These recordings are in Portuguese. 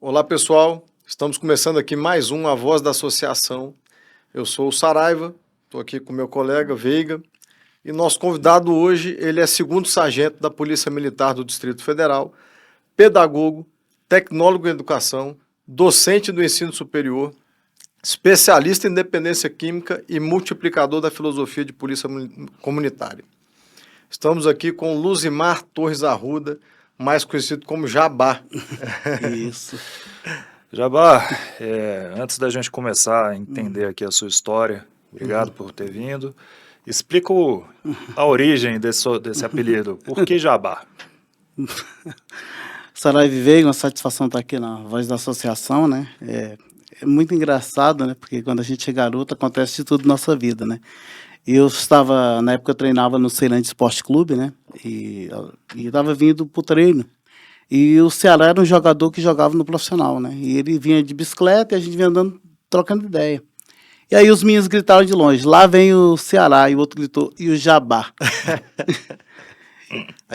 Olá pessoal, estamos começando aqui mais A Voz da Associação. Eu sou o Saraiva, estou aqui com meu colega Veiga e nosso convidado hoje, ele é segundo sargento da Polícia Militar do Distrito Federal, pedagogo, tecnólogo em educação, docente do ensino superior, especialista em dependência química e multiplicador da filosofia de polícia comunitária. Estamos aqui com Luzimar Torres Arruda, mais conhecido como Jabá. Isso. Jabá, antes da gente começar a entender aqui a sua história, obrigado por ter vindo. Explica a origem desse apelido. Por que Jabá? Saraiva Veiga, uma satisfação estar aqui na Voz da Associação, né? É muito engraçado, né? Porque quando a gente é garoto, acontece de tudo na nossa vida, né? Eu estava, na época eu treinava no Ceilândia Esporte Clube, né? E estava vindo para o treino. E o Ceará era um jogador que jogava no profissional, né? E ele vinha de bicicleta e a gente vinha andando, trocando ideia. E aí os meninos gritaram de longe, lá vem o Ceará, e o outro gritou, e o Jabá.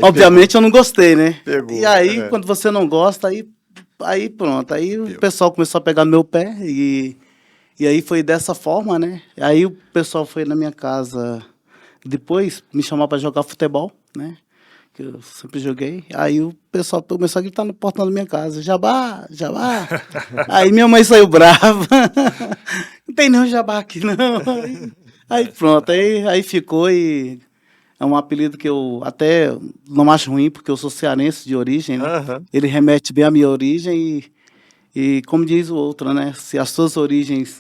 Obviamente eu não gostei, né? Pegou, e aí, quando você não gosta, aí pronto. Aí o pessoal começou a pegar no meu pé e aí foi dessa forma, né? Aí o pessoal foi na minha casa depois me chamar para jogar futebol, né? Que eu sempre joguei. Aí o pessoal começou a gritar no portão da minha casa, Jabá, Jabá. Aí minha mãe saiu brava. Não tem não Jabá aqui, não. Aí pronto, aí ficou e é um apelido que eu até não acho ruim, porque eu sou cearense de origem, né? Uhum. Ele remete bem à minha origem e como diz o outro, né? Se as suas origens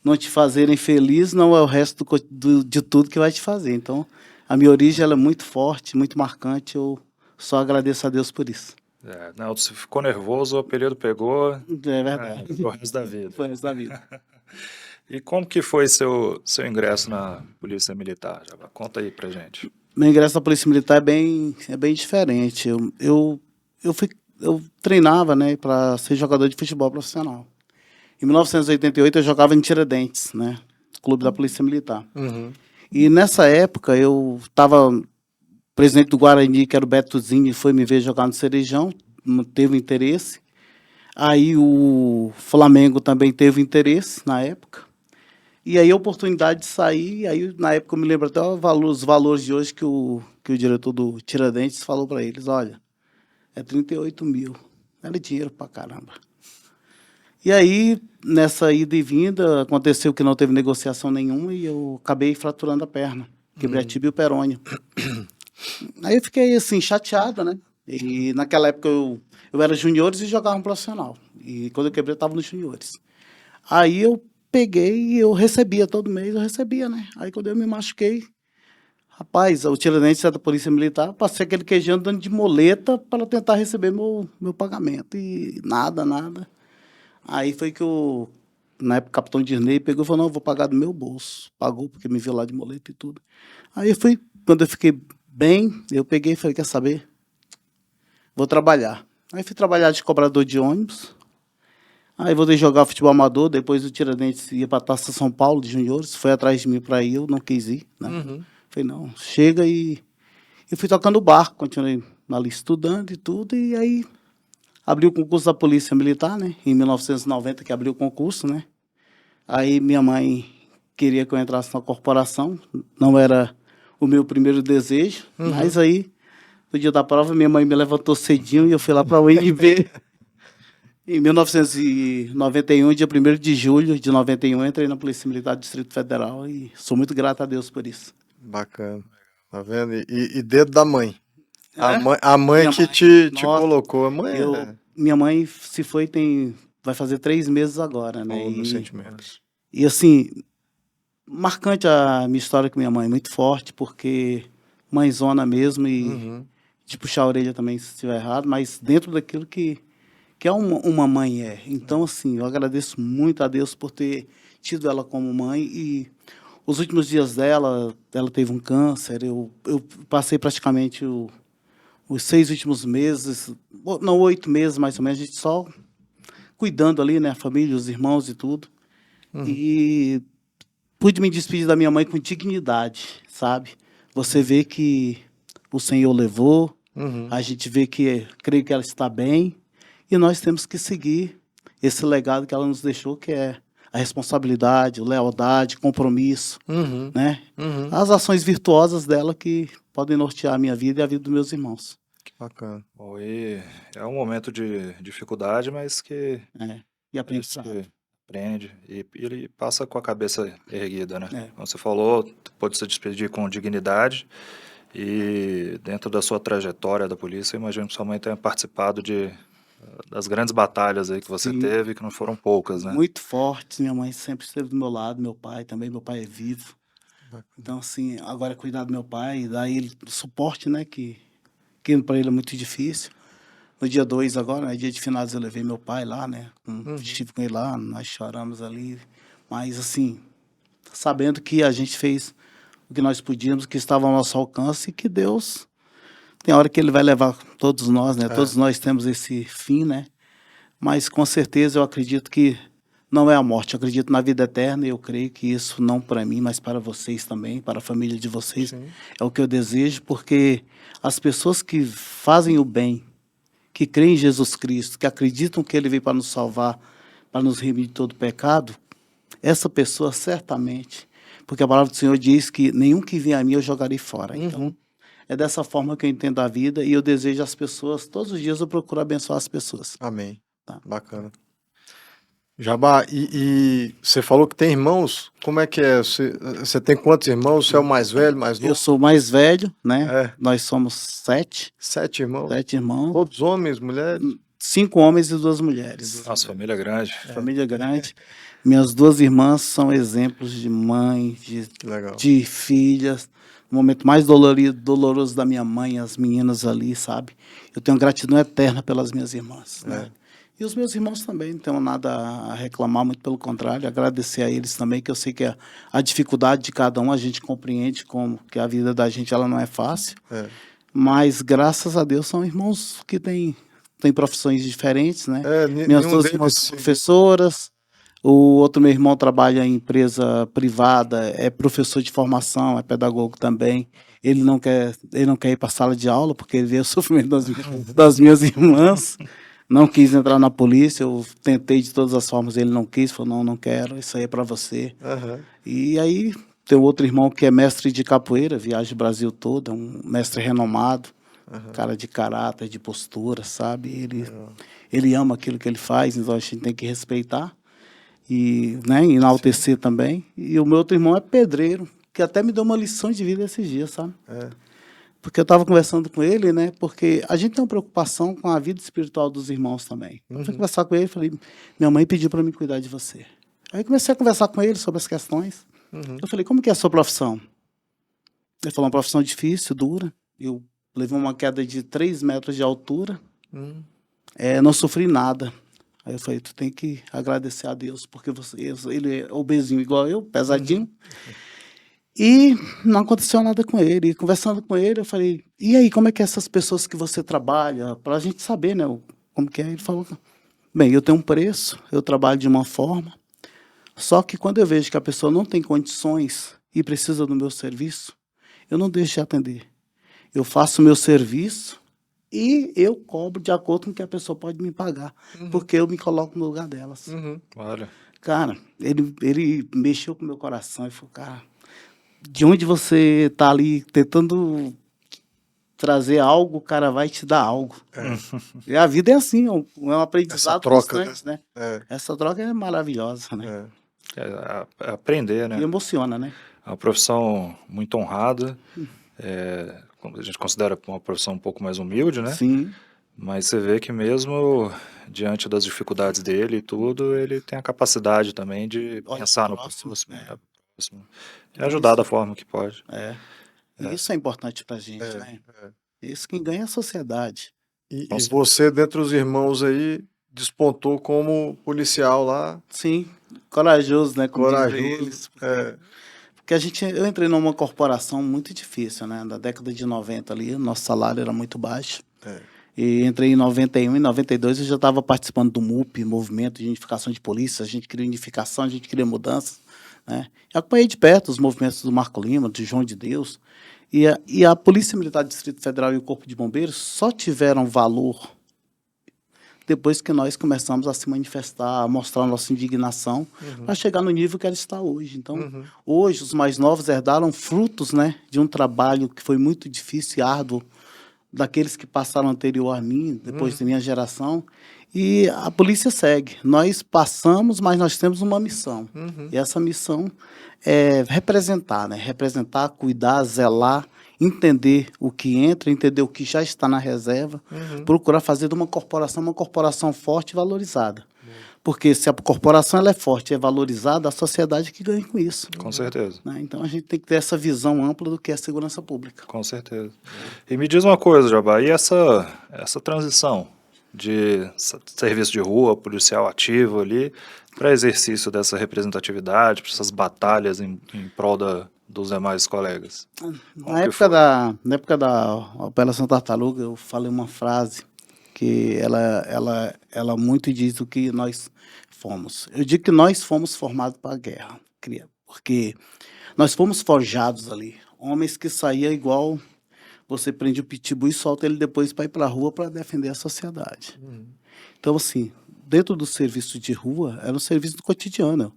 não te fazerem feliz, não é o resto de tudo que vai te fazer. Então, a minha origem ela é muito forte, muito marcante. Eu só agradeço a Deus por isso. Não, você ficou nervoso, o apelido pegou. É verdade. Pro resto da vida. Foi o resto da vida. E como que foi seu ingresso na Polícia Militar, Jabá? Conta aí pra gente. Meu ingresso na Polícia Militar é bem diferente. Eu treinava, né, para ser jogador de futebol profissional. Em 1988 eu jogava em Tiradentes, né, clube da Polícia Militar. Uhum. E nessa época eu estava presidente do Guarani, que era o Betozinho, foi me ver jogar no Cerejão, não teve interesse. Aí o Flamengo também teve interesse na época. E aí a oportunidade de sair, aí na época eu me lembro até os valores de hoje que o diretor do Tiradentes falou para eles, olha, é 38 mil, era dinheiro pra caramba. E aí, nessa ida e vinda, aconteceu que não teve negociação nenhuma e eu acabei fraturando a perna, quebrei a tíbia e o perônio. Aí eu fiquei assim, chateado, né? E naquela época eu era juniores e jogava um profissional. E quando eu quebrei, eu estava nos juniores. Aí eu peguei e eu recebia todo mês, eu recebia, né? Aí quando eu me machuquei, rapaz, o Tiradentes era da Polícia Militar, passei aquele queijão dando de moleta para tentar receber meu pagamento. E nada. Aí foi que na época, o capitão Dirney pegou e falou, não, eu vou pagar do meu bolso. Pagou, porque me viu lá de moleta e tudo. Aí quando eu fiquei bem, eu peguei e falei, quer saber? Vou trabalhar. Aí fui trabalhar de cobrador de ônibus. Aí voltei a jogar futebol amador, depois o Tiradentes ia para a Taça São Paulo de juniores, foi atrás de mim para ir, eu não quis ir, né? Uhum. Falei, não, chega e fui tocando o barco, continuei ali estudando e tudo, e aí abri o concurso da Polícia Militar, né? Em 1990 que abriu o concurso, né? Aí minha mãe queria que eu entrasse na corporação, não era o meu primeiro desejo, mas aí, no dia da prova, minha mãe me levantou cedinho e eu fui lá para a UNB. Em 1991, dia 1º de julho de 91, entrei na Polícia Militar do Distrito Federal e sou muito grato a Deus por isso. Bacana, tá vendo? E dedo da mãe. É? A mãe Minha que mãe, te nossa, colocou. A mãe minha mãe se foi, vai fazer 3 meses agora, né? meus sentimentos. E assim, marcante a minha história com minha mãe, muito forte, porque mãezona mesmo e de puxar a orelha também se estiver errado, mas dentro daquilo que uma mãe é. Então, assim, eu agradeço muito a Deus por ter tido ela como mãe e os últimos dias ela teve um câncer, eu passei praticamente os 6 últimos meses, não, 8 meses mais ou menos, a gente só cuidando ali, né, a família, os irmãos e tudo. E pude me despedir da minha mãe com dignidade, sabe? Você vê que o Senhor levou, Uhum. A gente vê que, creio que ela está bem, e nós temos que seguir esse legado que ela nos deixou, que é a responsabilidade, lealdade, compromisso, Uhum. né? Uhum. As ações virtuosas dela que podem nortear a minha vida e a vida dos meus irmãos. Que bacana. Bom, e é um momento de dificuldade, mas que E a gente aprendizado. aprende e ele passa com a cabeça erguida, né? É. Como você falou, pode se despedir com dignidade e dentro da sua trajetória da polícia, eu imagino que sua mãe tenha participado das grandes batalhas aí que você Sim. teve, que não foram poucas, né? Muito fortes, minha mãe sempre esteve do meu lado, meu pai também, meu pai é vivo. Então, assim, agora é cuidar do meu pai, dar ele o suporte, né, que para ele é muito difícil. No dia 2 agora, né, dia de finados, eu levei meu pai lá, né, estive com ele lá, nós choramos ali, mas, assim, sabendo que a gente fez o que nós podíamos, o que estava ao nosso alcance, e que Deus, tem hora que Ele vai levar todos nós, né, todos nós temos esse fim, né, mas com certeza eu acredito que não é a morte, eu acredito na vida eterna e eu creio que isso não para mim, mas para vocês também, para a família de vocês, Sim. é o que eu desejo, porque as pessoas que fazem o bem, que creem em Jesus Cristo, que acreditam que Ele veio para nos salvar, para nos remir de todo pecado, essa pessoa certamente, porque a palavra do Senhor diz que nenhum que vier a mim eu jogarei fora. Então, é dessa forma que eu entendo a vida e eu desejo às pessoas, todos os dias eu procuro abençoar as pessoas. Amém. Tá. Bacana. Jabá, e você falou que tem irmãos, como é que é? Você tem quantos irmãos? Você é o mais velho, mais Eu novo? sou o mais velho, né? É. Nós somos 7 7 irmãos? irmãos, Todos homens, mulheres? 5 homens e 2 mulheres. Nossa, família grande. Família grande. Minhas 2 irmãs são exemplos de mãe, Que legal. de filhas. O momento mais doloroso da minha mãe, as meninas ali, sabe? Eu tenho gratidão eterna pelas minhas irmãs, né? E os meus irmãos também, não tenho nada a reclamar, muito pelo contrário, agradecer a eles também, que eu sei que a dificuldade de cada um, a gente compreende como que a vida da gente ela não é fácil, mas graças a Deus são irmãos que têm profissões diferentes, né? Minhas nenhum 2 deles irmãs são professoras, o outro meu irmão trabalha em empresa privada, é professor de formação, é pedagogo também. Ele não quer ir para a sala de aula porque ele vê o sofrimento das minhas irmãs. Não quis entrar na polícia, eu tentei de todas as formas, ele não quis, falou, não quero, isso aí é para você. E aí tem outro irmão que é mestre de capoeira, viaja o Brasil todo, é um mestre renomado, cara de caráter, de postura, sabe? Ele ama aquilo que ele faz, então a gente tem que respeitar e, né, enaltecer também. E o meu outro irmão é pedreiro, que até me deu uma lição de vida esses dias, sabe? Porque eu estava conversando com ele, né? Porque a gente tem uma preocupação com a vida espiritual dos irmãos também. Eu fui conversar com ele e falei, minha mãe pediu para mim cuidar de você. Aí comecei a conversar com ele sobre as questões. Eu falei, como que é a sua profissão? Ele falou, uma profissão difícil, dura. Eu levei uma queda de 3 metros de altura. Não sofri nada. Aí eu falei, tu tem que agradecer a Deus, porque ele é obesinho igual eu, pesadinho. E não aconteceu nada com ele. E conversando com ele, eu falei, e aí, como é que é essas pessoas que você trabalha? Para a gente saber, né, como que é. Ele falou, bem, eu tenho um preço, eu trabalho de uma forma, só que quando eu vejo que a pessoa não tem condições e precisa do meu serviço, eu não deixo de atender. Eu faço o meu serviço e eu cobro de acordo com o que a pessoa pode me pagar, porque eu me coloco no lugar delas. Olha, Cara, ele mexeu com o meu coração e falou, cara, de onde você está ali tentando trazer algo, o cara vai te dar algo. E a vida é assim, é um aprendizado troca, constante, né? Essa troca é maravilhosa, né? é aprender, né? E emociona, né? É uma profissão muito honrada. A gente considera uma profissão um pouco mais humilde, né? Sim. Mas você vê que mesmo diante das dificuldades dele e tudo, ele tem a capacidade também de pensar no próximo, e ajudar da forma que pode. E isso é importante pra gente, né? Isso quem ganha é a sociedade. E você, dentre os irmãos aí, despontou como policial lá. Sim, corajoso, né? Como dizem Corajoso. eles. Porque eu entrei numa corporação muito difícil, né? Na década de 90 ali, nosso salário era muito baixo. E entrei em 91, em 92 eu já estava participando do MUP, Movimento de Unificação de Polícia, a gente queria unificação, a gente queria mudanças, né? Eu acompanhei de perto os movimentos do Marco Lima, do João de Deus, E a Polícia Militar do Distrito Federal e o Corpo de Bombeiros só tiveram valor depois que nós começamos a se manifestar, a mostrar a nossa indignação, para chegar no nível que ela está hoje. Então, hoje, os mais novos herdaram frutos, né, de um trabalho que foi muito difícil e árduo, daqueles que passaram anterior a mim, depois da minha geração, e a polícia segue. Nós passamos, mas nós temos uma missão. E essa missão é representar, né? Representar, cuidar, zelar, entender o que entra, entender o que já está na reserva, procurar fazer de uma corporação forte e valorizada. Porque se a corporação ela é forte e é valorizada, a sociedade que ganha com isso. Com certeza. Né? Então a gente tem que ter essa visão ampla do que é a segurança pública. Com certeza. E me diz uma coisa, Jabá, e essa transição de serviço de rua, policial ativo ali, para exercício dessa representatividade, para essas batalhas em prol dos demais colegas? Na época da Operação Tartaruga, eu falei uma frase que ela muito diz o que nós fomos. Eu digo que nós fomos formados para a guerra, porque nós fomos forjados ali. Homens que saíam igual você prende o pitbull e solta ele depois para ir para a rua para defender a sociedade. Então, assim, dentro do serviço de rua, era um serviço do cotidiano.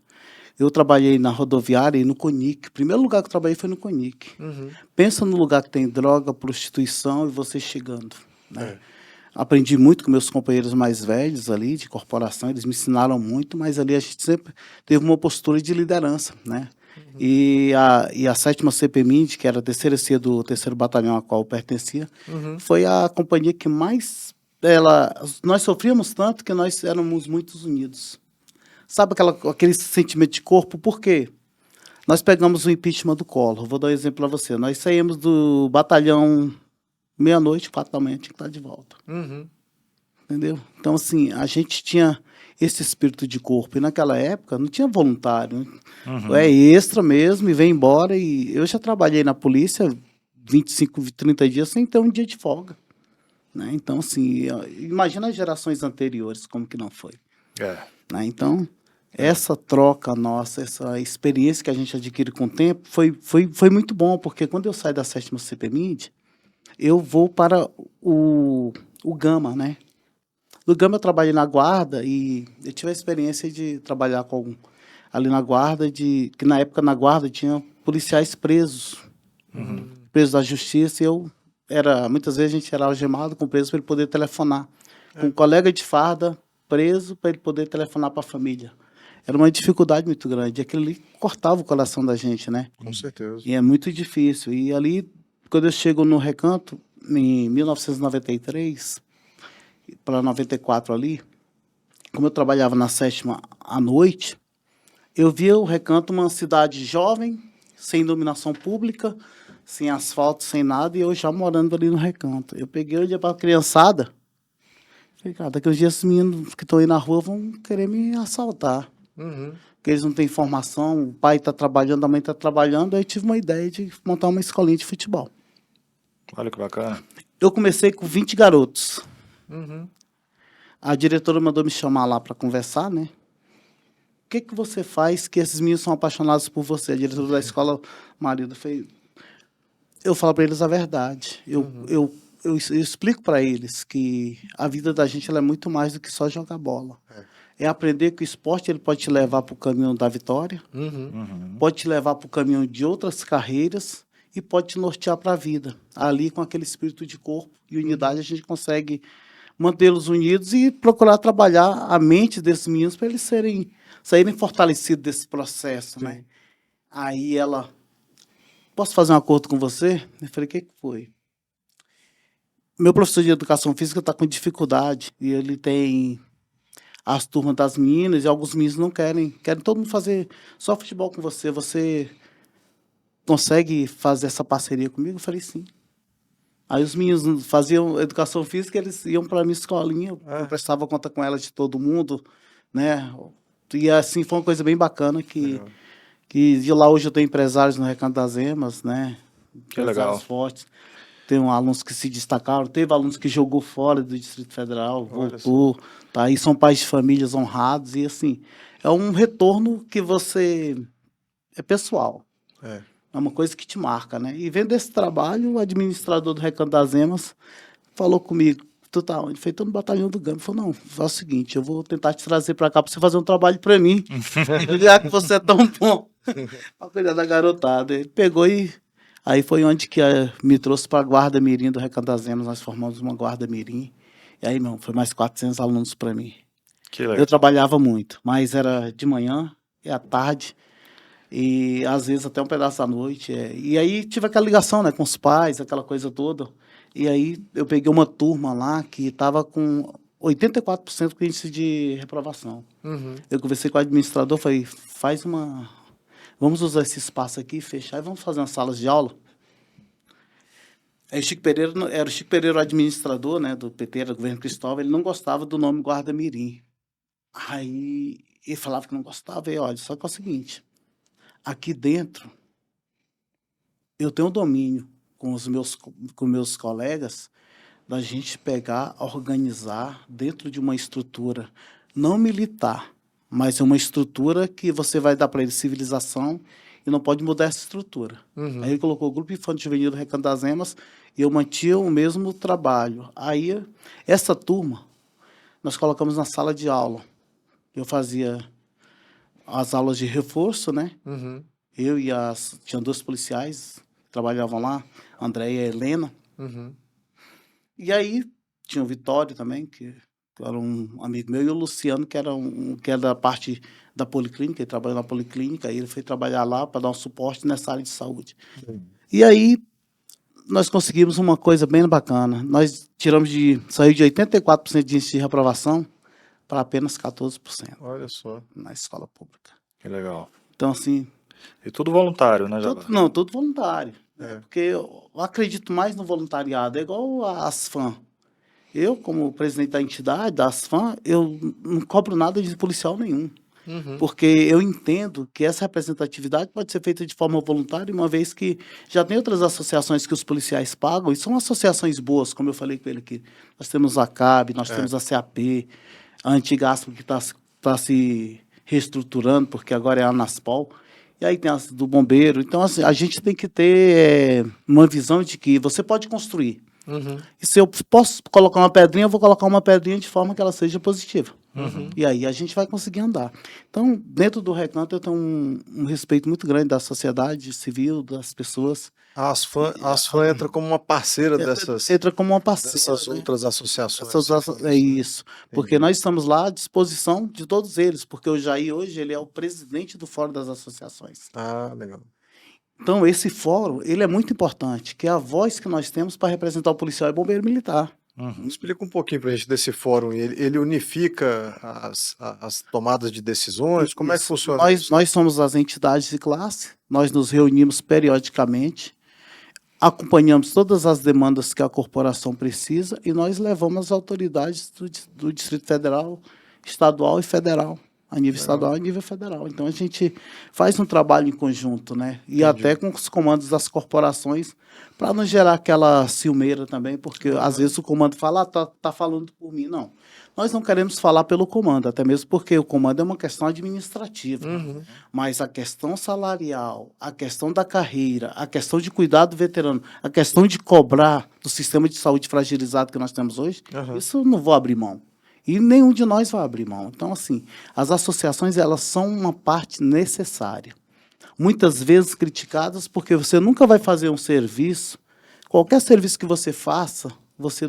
Eu trabalhei na rodoviária e no CONIC. O primeiro lugar que eu trabalhei foi no CONIC. Pensa no lugar que tem droga, prostituição e você chegando. Né? Aprendi muito com meus companheiros mais velhos ali, de corporação, eles me ensinaram muito, mas ali a gente sempre teve uma postura de liderança, né? E a 7ª CPMID, que era a terceira CIA do 3º Batalhão a qual eu pertencia, foi a companhia que mais... nós sofríamos tanto que nós éramos muito unidos. Sabe aquele sentimento de corpo? Por quê? Nós pegamos o impeachment do Collor. Vou dar um exemplo para você. Nós saímos do batalhão meia-noite, 4 da manhã, tinha que estar de volta. Entendeu? Então, assim, a gente tinha esse espírito de corpo. E naquela época não tinha voluntário. É extra mesmo e vem embora. E eu já trabalhei na polícia 25, 30 dias sem ter um dia de folga. Né? Então, assim, imagina as gerações anteriores, como que não foi. Né? Então, essa troca nossa, essa experiência que a gente adquire com o tempo, foi muito bom, porque quando eu saio da 7ª CPMID, eu vou para o Gama, né? No Gama eu trabalhei na guarda e eu tive a experiência de trabalhar ali na guarda, que na época na guarda tinha policiais presos, presos da justiça, e muitas vezes a gente era algemado com preso para ele poder telefonar, com um colega de farda preso para ele poder telefonar para a família. Era uma dificuldade muito grande, aquilo ali cortava o coração da gente, né? Com certeza. E é muito difícil. E ali, quando eu chego no Recanto, em 1993, para 94 ali, como eu trabalhava na 7ª à noite, eu via o Recanto uma cidade jovem, sem iluminação pública, sem asfalto, sem nada, e eu já morando ali no Recanto. Eu peguei o dia para a criançada, falei, cara, daqui uns dias esses meninos que estão aí na rua vão querer me assaltar. Porque eles não têm informação, o pai está trabalhando, a mãe está trabalhando, aí eu tive uma ideia de montar uma escolinha de futebol. Olha que bacana. Eu comecei com 20 garotos. A diretora mandou me chamar lá para conversar, né? O que você faz que esses meninos são apaixonados por você? A diretora da escola, marido, eu falo para eles a verdade. Eu explico para eles que a vida da gente ela é muito mais do que só jogar bola. É aprender que o esporte ele pode te levar para o caminho da vitória, pode te levar para o caminho de outras carreiras e pode te nortear para a vida. Ali, com aquele espírito de corpo e unidade, a gente consegue mantê-los unidos e procurar trabalhar a mente desses meninos para eles saírem fortalecidos desse processo. Né? Aí ela, posso fazer um acordo com você? Eu falei, o que foi? Meu professor de educação física está com dificuldade e ele tem as turmas das meninas e alguns meninos não querem todo mundo fazer só futebol com você. Você consegue fazer essa parceria comigo? Eu falei, sim. Aí os meninos faziam educação física, eles iam para a minha escolinha, eu prestava conta com elas de todo mundo, né? E assim, foi uma coisa bem bacana que de lá hoje eu tenho empresários no Recanto das Emas, né? Que legal. Fortes. Tem alunos que se destacaram, teve alunos que jogou fora do Distrito Federal, voltou, tá? E são pais de famílias honrados, e assim, é um retorno que é pessoal. É uma coisa que te marca, né? E vendo esse trabalho, o administrador do Recanto das Emas falou comigo, tu tá onde? Eu falei, tô no batalhão do Gama. Ele falou, não, faz o seguinte, eu vou tentar te trazer para cá para você fazer um trabalho para mim, já que você é tão bom para cuidar da garotada. Ele pegou e aí foi onde que me trouxe para a Guarda Mirim do Recanto das Emas. Nós formamos uma Guarda Mirim. E aí, meu, foi mais 400 alunos para mim. Que Eu legal. trabalhava muito, mas era de manhã e à tarde, e às vezes até um pedaço da noite. E aí tive aquela ligação, né, com os pais, aquela coisa toda. E aí eu peguei uma turma lá que estava com 84% de índice de reprovação. Uhum. Eu conversei com o administrador, falei, vamos usar esse espaço aqui, fechar e vamos fazer umas salas de aula. Aí o Chico Pereira, era o Chico Pereira o administrador, né, do PT, do governo Cristóvão, ele não gostava do nome Guarda Mirim. Aí ele falava que não gostava, e olha, só que é o seguinte, aqui dentro eu tenho domínio com meus colegas da gente pegar, organizar dentro de uma estrutura não militar, mas é uma estrutura que você vai dar para ele civilização e não pode mudar essa estrutura. Uhum. Aí ele colocou o Grupo Infanto Juvenil do Recanto das Emas e eu mantinha o mesmo trabalho. Aí essa turma nós colocamos na sala de aula. Eu fazia as aulas de reforço, né? Uhum. Eu e tinha 2 policiais que trabalhavam lá, André e a Helena. Uhum. E aí tinha o Vitório também, que era um amigo meu, e o Luciano, que era da parte da policlínica, ele trabalhou na policlínica, aí ele foi trabalhar lá para dar um suporte nessa área de saúde. E aí nós conseguimos uma coisa bem bacana. Nós saiu de 84% de índice de reprovação para apenas 14% Olha só. na escola pública. Que legal. Então, assim, E tudo voluntário, né, Jabá? tudo voluntário. É. Porque eu acredito mais no voluntariado, é igual a ASFAM. Eu, como presidente da entidade, da ASFAM, eu não cobro nada de policial nenhum. Uhum. Porque eu entendo que essa representatividade pode ser feita de forma voluntária, uma vez que já tem outras associações que os policiais pagam, e são associações boas, como eu falei com ele aqui. Nós temos a CAB, nós temos a CAP, a Antigaspo, que está se reestruturando, porque agora é a Anaspol, e aí tem as do bombeiro. Então, assim, a gente tem que ter uma visão de que você pode construir. Uhum. E se eu posso colocar uma pedrinha, eu vou colocar uma pedrinha de forma que ela seja positiva. Uhum. E aí a gente vai conseguir andar. Então, dentro do Recanto, eu tenho um respeito muito grande da sociedade civil, das pessoas. A ASFAM entra como uma parceira dessas Entra como uma parceira. Né? outras associações. É isso. Porque nós estamos lá à disposição de todos eles, porque o Jair hoje ele é o presidente do Fórum das Associações. Ah, legal. Então, esse fórum, ele é muito importante, que é a voz que nós temos para representar o policial e bombeiro militar. Uhum. Explica um pouquinho para a gente desse fórum. Ele unifica as tomadas de decisões? Como é que Isso. funciona isso? Nós somos as entidades de classe, nós nos reunimos periodicamente, acompanhamos todas as demandas que a corporação precisa e nós levamos as autoridades do Distrito Federal, estadual e federal, a nível estadual e a nível federal. Então, a gente faz um trabalho em conjunto, né? E até com os comandos das corporações, para não gerar aquela ciumeira também, porque às vezes o comando fala, tá falando por mim. Não. Nós não queremos falar pelo comando, até mesmo porque o comando é uma questão administrativa. Uhum. Mas a questão salarial, a questão da carreira, a questão de cuidar do veterano, a questão de cobrar do sistema de saúde fragilizado que nós temos hoje, Uhum. isso eu não vou abrir mão. E nenhum de nós vai abrir mão. Então, assim, as associações, elas são uma parte necessária. Muitas vezes criticadas, porque você nunca vai fazer um serviço, qualquer serviço que você faça, você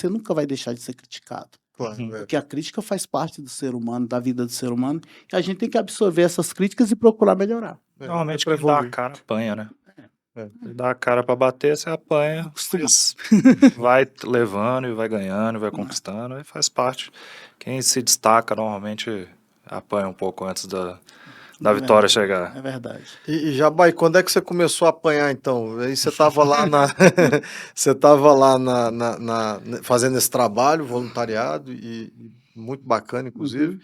nunca vai deixar de ser criticado. Claro, Porque a crítica faz parte do ser humano, da vida do ser humano, e a gente tem que absorver essas críticas e procurar melhorar. Normalmente pra quem dá a evoluir. cara apanha, né? É. Ele dá a cara pra bater, você apanha, mas vai levando e vai ganhando, vai conquistando, e faz parte. Quem se destaca normalmente apanha um pouco antes da vitória chegar. É verdade. E Jabai, quando é que você começou a apanhar, então? Aí você estava lá você estava lá fazendo esse trabalho, voluntariado, e muito bacana, inclusive.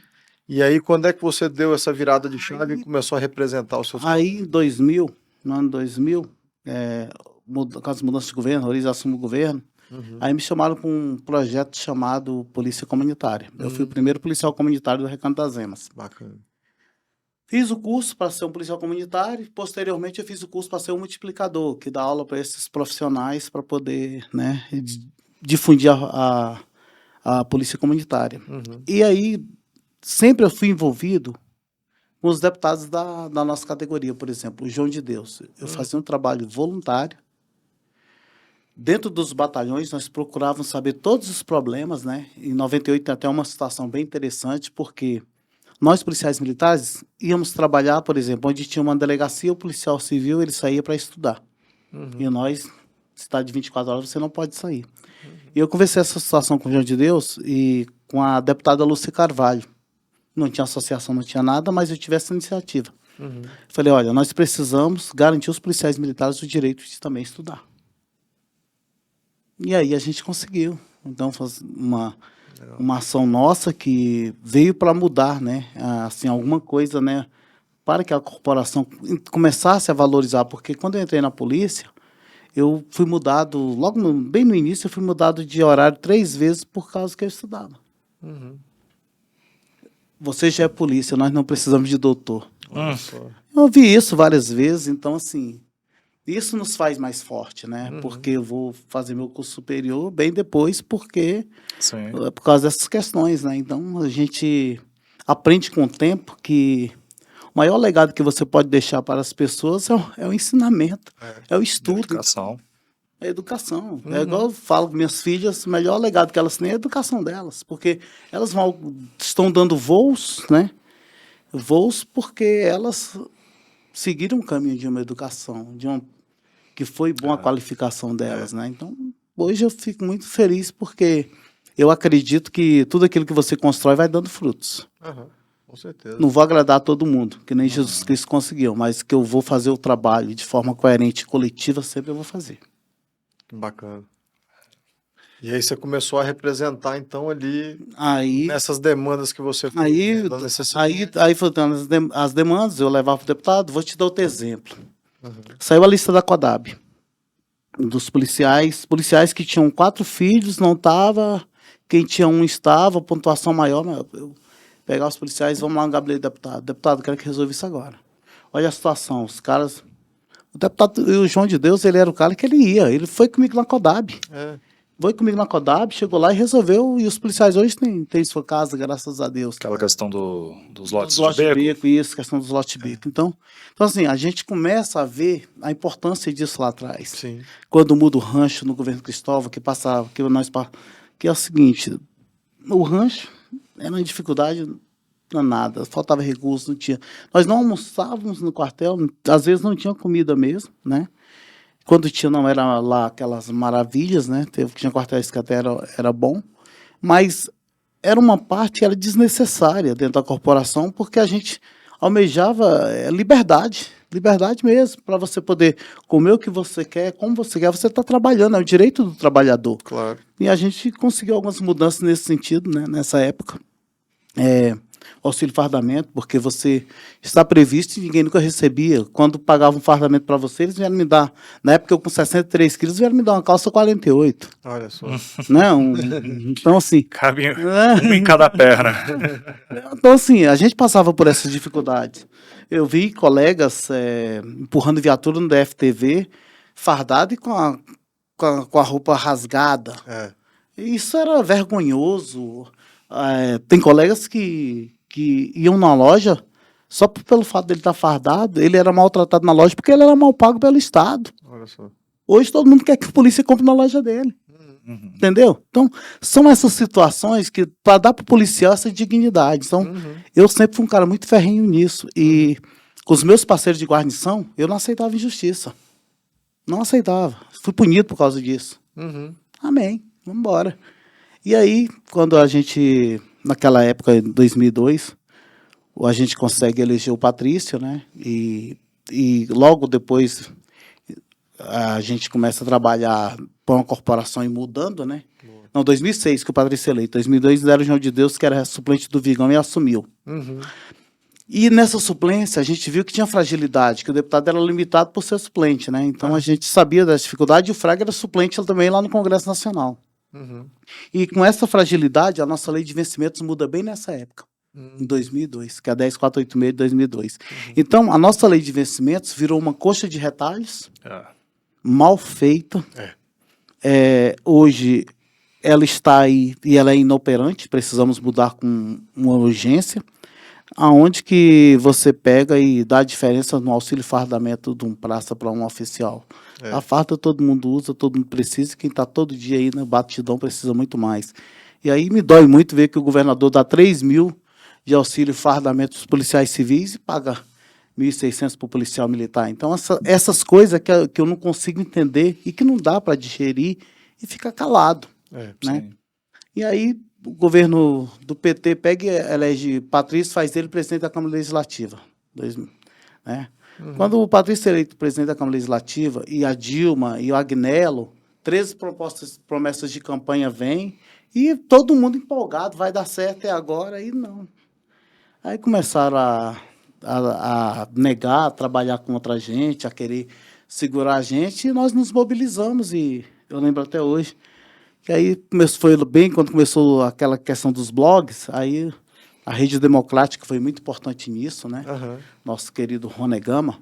E aí, quando é que você deu essa virada de chave e começou a representar os seus Aí, no ano 2000, com as mudanças de governo, Roriz assume o governo, aí me chamaram para um projeto chamado Polícia Comunitária. Eu fui o primeiro policial comunitário do Recanto das Emas. Bacana. Fiz o curso para ser um policial comunitário e, posteriormente, eu fiz o curso para ser um multiplicador, que dá aula para esses profissionais para poder, né, difundir a polícia comunitária. Uhum. E aí, sempre eu fui envolvido com os deputados da nossa categoria, por exemplo, o João de Deus. Eu fazia um trabalho voluntário. Dentro dos batalhões, nós procurávamos saber todos os problemas, né? Em 98 tem até uma situação bem interessante, porque nós, policiais militares, íamos trabalhar, por exemplo, onde tinha uma delegacia, o policial civil, ele saía para estudar. E nós, cidade de 24 horas, você não pode sair. E eu conversei essa situação com o João de Deus e com a deputada Lúcia Carvalho. Não tinha associação, não tinha nada, mas eu tive essa iniciativa. Falei, olha, nós precisamos garantir aos policiais militares o direito de também estudar. E aí a gente conseguiu. Então, foi uma ação nossa que veio para mudar, né? Assim, alguma coisa, né? Para que a corporação começasse a valorizar. Porque quando eu entrei na polícia, eu fui mudado, bem no início, eu fui mudado de horário 3 vezes por causa que eu estudava. Você já é polícia, nós não precisamos de doutor. Olha só. Eu ouvi isso várias vezes, então, assim, isso nos faz mais forte, né? Porque eu vou fazer meu curso superior bem depois, porque Sim. por causa dessas questões, né? Então, a gente aprende com o tempo que o maior legado que você pode deixar para as pessoas é o ensinamento, é o estudo. Educação. É educação. É igual eu falo com minhas filhas, o melhor legado que elas têm é a educação delas, porque elas estão dando voos, né? Voos porque elas seguiram um caminho de uma educação, que foi boa a qualificação delas, né? Então, hoje eu fico muito feliz porque eu acredito que tudo aquilo que você constrói vai dando frutos. Com certeza. Não vou agradar a todo mundo, que nem Jesus Cristo conseguiu, mas que eu vou fazer o trabalho de forma coerente e coletiva, sempre eu vou fazer. Que bacana. E aí você começou a representar, então, ali, Aí, nessas demandas que você foi aí, da necessidade. aí foi dando as demandas, eu levava para o deputado, vou te dar outro exemplo. Saiu a lista da CODAB, dos policiais que tinham 4 filhos, não estava, quem tinha um estava, pontuação maior, eu pegar os policiais, vamos lá no gabinete do deputado, quero que resolva isso agora. Olha a situação, os caras, o deputado, o João de Deus, ele era o cara que ele foi comigo na CODAB. Foi comigo na CODAB, chegou lá e resolveu, e os policiais hoje têm sua casa, graças a Deus. Aquela questão dos lotes Dos de beco. Isso, questão dos lotes de beco. Então, assim, a gente começa a ver a importância disso lá atrás. Sim. Quando muda o rancho no governo Cristóvão, que é o seguinte, o rancho era uma dificuldade danada, faltava recursos, não tinha. Nós não almoçávamos no quartel, às vezes não tinha comida mesmo, né? Quando tinha, não era lá aquelas maravilhas, né? Tinha quartéis que até era bom, mas era uma parte, era desnecessária dentro da corporação, porque a gente almejava liberdade mesmo, para você poder comer o que você quer, como você quer, você está trabalhando, é o direito do trabalhador. Claro. E a gente conseguiu algumas mudanças nesse sentido, né? Nessa época. Auxílio fardamento, porque você está previsto e ninguém nunca recebia. Quando pagava um fardamento para você, eles vieram me dar, na época eu com 63 quilos, vieram me dar uma calça 48. Olha só. Né? Então, assim... Cabe um em cada perna. Então, assim, a gente passava por essas dificuldades. Eu vi colegas empurrando viatura no DFTV, fardado e com a roupa rasgada. Isso era vergonhoso. Tem colegas que iam na loja só pelo fato dele estar fardado, ele era maltratado na loja porque ele era mal pago pelo Estado. Olha só. Hoje todo mundo quer que a polícia compre na loja dele. Entendeu? Então, são essas situações que, para dar para o policial essa dignidade. Então, eu sempre fui um cara muito ferrenho nisso. E com os meus parceiros de guarnição, eu não aceitava injustiça. Não aceitava. Fui punido por causa disso. Amém. Vamos embora. E aí, quando a gente, naquela época, em 2002, a gente consegue eleger o Patrício, né? E logo depois a gente começa a trabalhar para uma corporação e mudando, né? Não, 2006 que o Patrício eleito. 2002 era o João de Deus, que era suplente do Vigão, e assumiu. E nessa suplência a gente viu que tinha fragilidade, que o deputado era limitado por ser suplente, né? Então a gente sabia da dificuldade e o Fraga era suplente também lá no Congresso Nacional. E com essa fragilidade, a nossa lei de vencimentos muda bem nessa época. em 2002, que é a 10486 de 2002. Então, a nossa lei de vencimentos virou uma coxa de retalhos, É. mal feita. É. Hoje, ela está aí e ela é inoperante, precisamos mudar com uma urgência. Aonde que você pega e dá a diferença no auxílio fardamento de um praça para um oficial? É. A farda todo mundo usa, todo mundo precisa, e quem está todo dia aí no batidão precisa muito mais. E aí me dói muito ver que o governador dá 3 mil de auxílio fardamento dos policiais civis e paga 1.600 para o policial militar. Então, essas coisas que eu não consigo entender e que não dá para digerir e fica calado. É. Né? Sim. E aí o governo do PT pega e elege Patrício, faz ele presidente da Câmara Legislativa. Né? Quando o Patrício é eleito presidente da Câmara Legislativa e a Dilma e o Agnello, 13 promessas de campanha vêm e todo mundo empolgado, vai dar certo até agora, e não. Aí começaram a negar, a trabalhar contra a gente, a querer segurar a gente, e nós nos mobilizamos, e eu lembro até hoje, que aí foi bem quando começou aquela questão dos blogs, aí a Rede Democrática foi muito importante nisso, né? Nosso querido Rony Gama.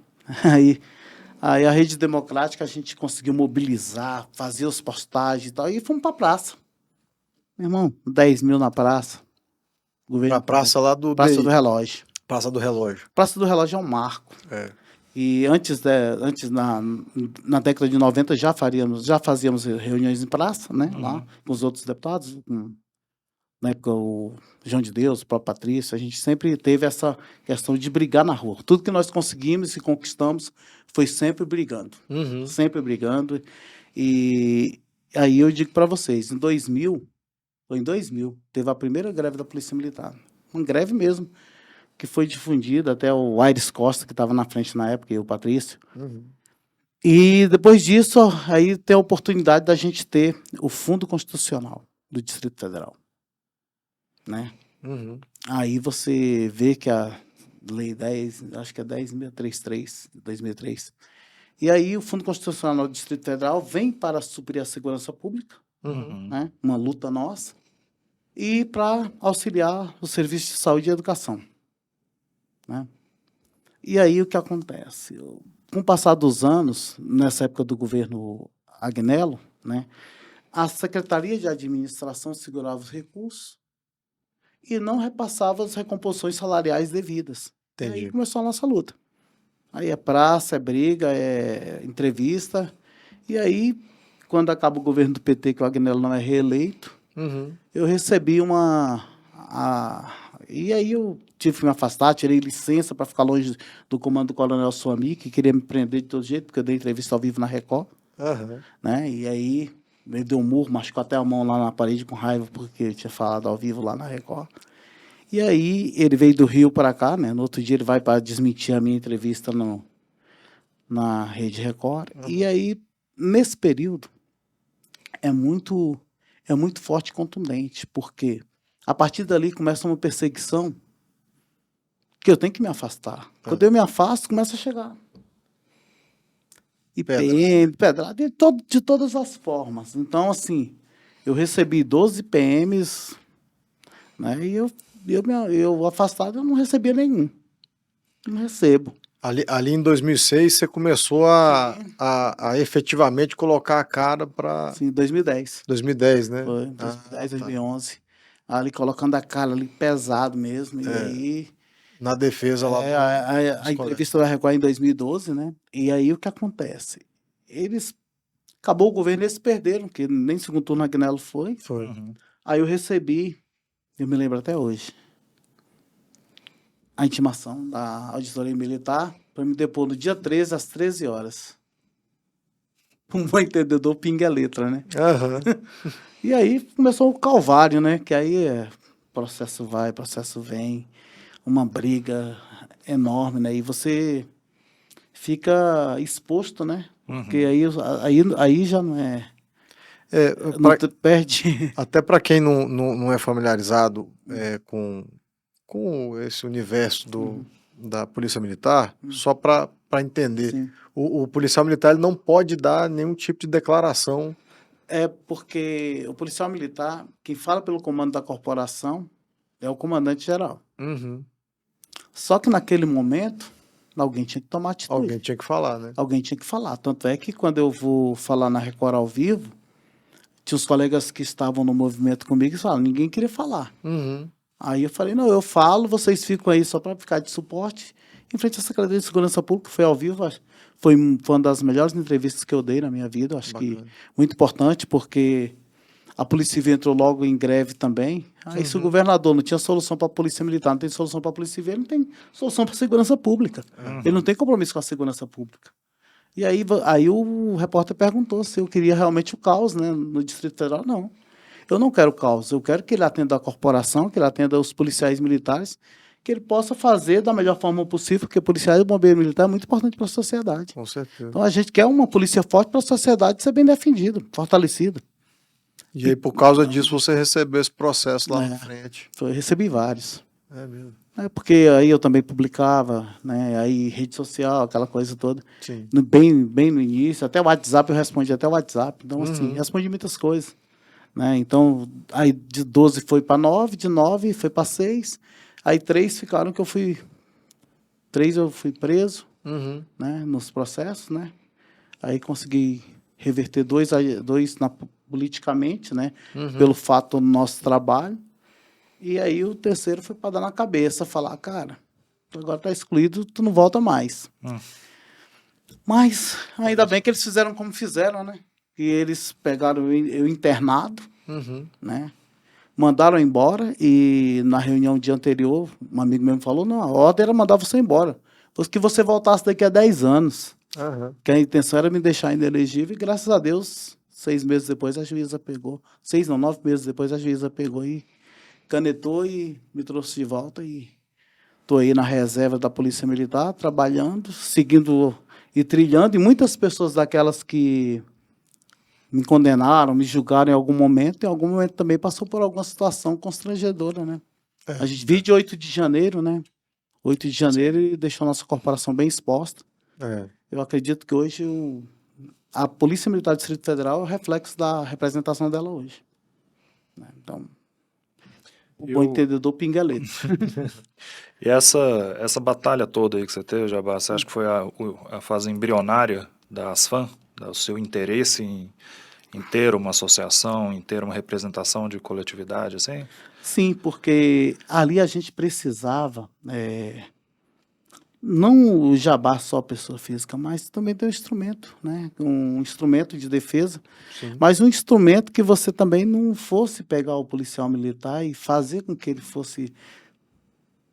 Aí a Rede Democrática a gente conseguiu mobilizar, fazer as postagens e tal, e fomos para a praça. Meu irmão, 10 mil na praça. Na praça lá do Praça DI. do Relógio. Praça do Relógio. Praça do Relógio é um marco. É. E antes na década de 90 já fazíamos reuniões em praça, né? Lá com os outros deputados, na época o João de Deus, o próprio Patrício, a gente sempre teve essa questão de brigar na rua. Tudo que nós conseguimos e conquistamos foi sempre brigando. Sempre brigando. E aí eu digo para vocês, em 2000, teve a primeira greve da Polícia Militar. Uma greve mesmo, que foi difundida, até o Aires Costa, que estava na frente na época, e o Patrício. E depois disso, aí tem a oportunidade da gente ter o Fundo Constitucional do Distrito Federal. Né? Aí você vê que a Lei 10, acho que é 10.633, de 2003. E aí o Fundo Constitucional do Distrito Federal vem para suprir a segurança pública, né? Uma luta nossa, e para auxiliar o serviço de saúde e educação. Né? E aí o que acontece? Com o passar dos anos, nessa época do governo Agnello, né, a Secretaria de Administração segurava os recursos e não repassava as recomposições salariais devidas. Entendi. E aí começou a nossa luta. Aí é praça, é briga, é entrevista. E aí, quando acaba o governo do PT, que o Agnello não é reeleito, eu recebi e aí eu tive que me afastar, tirei licença para ficar longe do comando do Coronel Suami, que queria me prender de todo jeito, porque eu dei entrevista ao vivo na Record. Né? E aí me deu um murro, machucou até a mão lá na parede com raiva, porque eu tinha falado ao vivo lá na Record. E aí ele veio do Rio para cá, né? No outro dia ele vai para desmentir a minha entrevista na Rede Record. E aí, nesse período, é muito forte e contundente, porque a partir dali começa uma perseguição que eu tenho que me afastar. Quando eu me afasto, começa a chegar. E pedrada, de todas as formas. Então, assim, eu recebi 12 PMs, né? E eu afastado, eu não recebia nenhum. Não recebo. Ali em 2006, você começou a efetivamente colocar a cara para... Sim, 2010. 2010, né? Foi, 2010, 2011. Ali colocando a cara ali pesado mesmo. E aí... Na defesa lá a entrevista da Record em 2012, né? E aí o que acontece? Acabou o governo, eles perderam, porque nem segundo turno Agnello foi. Aí eu recebi, eu me lembro até hoje, a intimação da Auditoria Militar para me depor no dia 13, às 13 horas. Um bom entendedor pinga a letra, né? E aí começou o calvário, né? Que aí processo vai, processo vem, uma briga enorme, né? E você fica exposto, né? Porque aí já não é... perde... Até para quem não é familiarizado com esse universo da Polícia Militar, só para entender, o policial militar ele não pode dar nenhum tipo de declaração. É porque o policial militar, quem fala pelo comando da corporação, é o comandante-geral. Uhum. Só que naquele momento, alguém tinha que tomar atitude. Alguém tinha que falar, né? Alguém tinha que falar. Tanto é que quando eu vou falar na Record ao vivo, tinha os colegas que estavam no movimento comigo e falaram, ninguém queria falar. Uhum. Aí eu falei, não, eu falo, vocês ficam aí só para ficar de suporte. Em frente à Secretaria de Segurança Pública, foi ao vivo, foi uma das melhores entrevistas que eu dei na minha vida, acho que Bacana. muito importante, porque a Polícia Civil entrou logo em greve também. Aí se o governador não tinha solução para a Polícia Militar, não tem solução para a Polícia Civil, ele não tem solução para a segurança pública. Ele não tem compromisso com a segurança pública. E aí o repórter perguntou se eu queria realmente o caos, né, no Distrito Federal. Não, eu não quero caos. Eu quero que ele atenda a corporação, que ele atenda os policiais militares, que ele possa fazer da melhor forma possível, porque policiais e bombeiro militar é muito importante para a sociedade. Com certeza. Então a gente quer uma polícia forte para a sociedade ser bem defendida, fortalecida. E aí, por causa disso, você recebeu esse processo lá É. na frente. Recebi vários. É mesmo. Porque aí eu também publicava, né? Aí rede social, aquela coisa toda. Sim. Bem no início, até o WhatsApp eu respondi até o WhatsApp. Então, assim, Uhum. respondi muitas coisas. Né? Então, aí de 12 foi para 9, de 9 foi para 6. Aí 3 ficaram que eu fui. 3 eu fui preso, Uhum. né? Nos processos, né? Aí consegui reverter dois politicamente, né? Uhum. Pelo fato do nosso trabalho. E aí o terceiro foi para dar na cabeça, falar, cara, tu agora tá excluído, tu não volta mais. Mas ainda bem que eles fizeram como fizeram, né? E eles pegaram eu internado, Uhum. né? Mandaram embora e na reunião dia anterior, um amigo meu me falou, não, a ordem era mandar você embora. Fosse que você voltasse daqui a 10 anos. Aham. Que a intenção era me deixar inelegível e graças a Deus, 6 meses depois a juíza pegou. 6 não, 9 meses depois a juíza pegou e canetou e me trouxe de volta e estou aí na reserva da Polícia Militar, trabalhando, seguindo e trilhando, e muitas pessoas daquelas que me condenaram, me julgaram em algum momento também passou por alguma situação constrangedora, né? A gente vive de 8 de janeiro, né? 8 de janeiro e deixou a nossa corporação bem exposta. É. Eu acredito que hoje a Polícia Militar do Distrito Federal é o reflexo da representação dela hoje. Né? Então, o bom entendedor pinga letra. E essa batalha toda aí que você teve, Jabá, você acha que foi a fase embrionária da ASFAM, do seu interesse em ter uma associação, em ter uma representação de coletividade, assim? Sim, porque ali a gente precisava, não o Jabá só pessoa física, mas também ter um instrumento, né? Um instrumento de defesa, Sim. mas um instrumento que você também não fosse pegar o policial militar e fazer com que ele fosse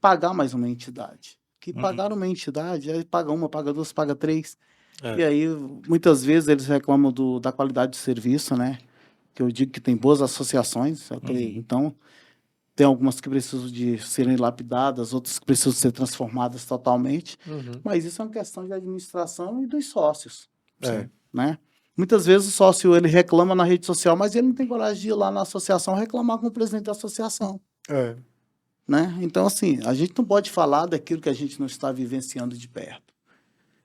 pagar mais uma entidade. Que pagaram uma entidade, aí paga uma, paga duas, paga três. É. E aí, muitas vezes, eles reclamam da qualidade do serviço, né? Que eu digo que tem boas associações, ok? Então, tem algumas que precisam de serem lapidadas, outras que precisam ser transformadas totalmente. Uhum. Mas isso é uma questão de administração e dos sócios, É. né? Muitas vezes o sócio ele reclama na rede social, mas ele não tem coragem de ir lá na associação reclamar com o presidente da associação, É. né? Então, assim, a gente não pode falar daquilo que a gente não está vivenciando de perto.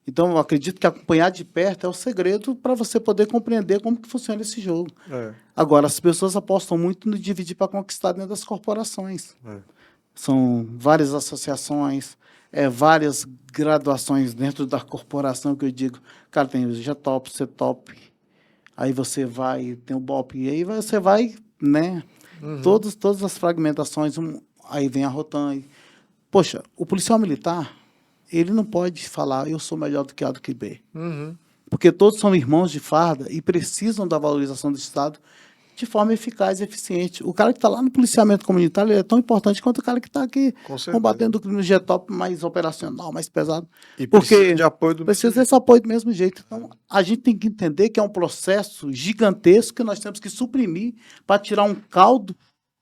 Então, eu acredito que acompanhar de perto é o segredo para você poder compreender como que funciona esse jogo. É. Agora, as pessoas apostam muito no dividir para conquistar dentro das corporações. É. São várias associações, várias graduações dentro da corporação que eu digo, cara, tem o G-Top, C-Top, aí você vai, tem o BOP, e aí você vai, né, todas as fragmentações, aí vem a Rotan. Poxa, o policial militar, ele não pode falar, eu sou melhor do que A do que B. Uhum. Porque todos são irmãos de farda e precisam da valorização do Estado de forma eficaz e eficiente. O cara que está lá no policiamento comunitário ele é tão importante quanto o cara que está aqui Com certeza. combatendo o crime no G-Top mais operacional, mais pesado. E Porque precisa de apoio do precisa desse apoio do mesmo jeito. Então, a gente tem que entender que é um processo gigantesco que nós temos que suprimir para tirar um caldo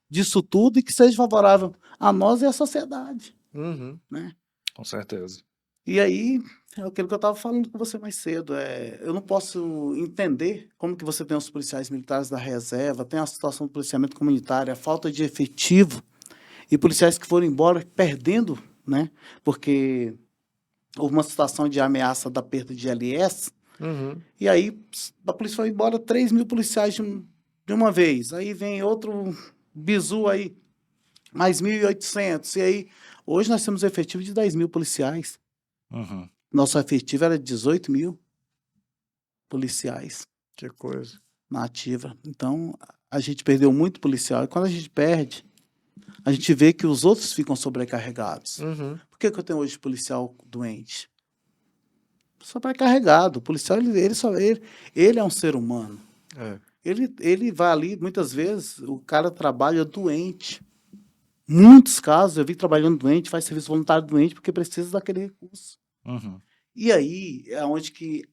disso tudo e que seja favorável a nós e à sociedade. Uhum. Né? Com certeza. E aí, é aquilo que eu estava falando com você mais cedo. Eu não posso entender como que você tem os policiais militares da reserva, tem a situação do policiamento comunitário, a falta de efetivo, e policiais que foram embora perdendo, né? Porque houve uma situação de ameaça da perda de LS, Uhum. e aí a polícia foi embora 3.000 policiais de uma vez. Aí vem outro bizu aí, mais 1.800. E aí, hoje nós temos um efetivo de 10 mil policiais. Uhum. Nosso efetivo era de 18 mil policiais Que coisa. na ativa. Então, a gente perdeu muito policial. E quando a gente perde, a gente vê que os outros ficam sobrecarregados. Uhum. Por que eu tenho hoje policial doente? Sobrecarregado. O policial, ele é um ser humano. É. Ele vai ali, muitas vezes, o cara trabalha doente. Muitos casos, eu vi trabalhando doente, faz serviço voluntário doente, porque precisa daquele recurso. Uhum. E aí, é onde que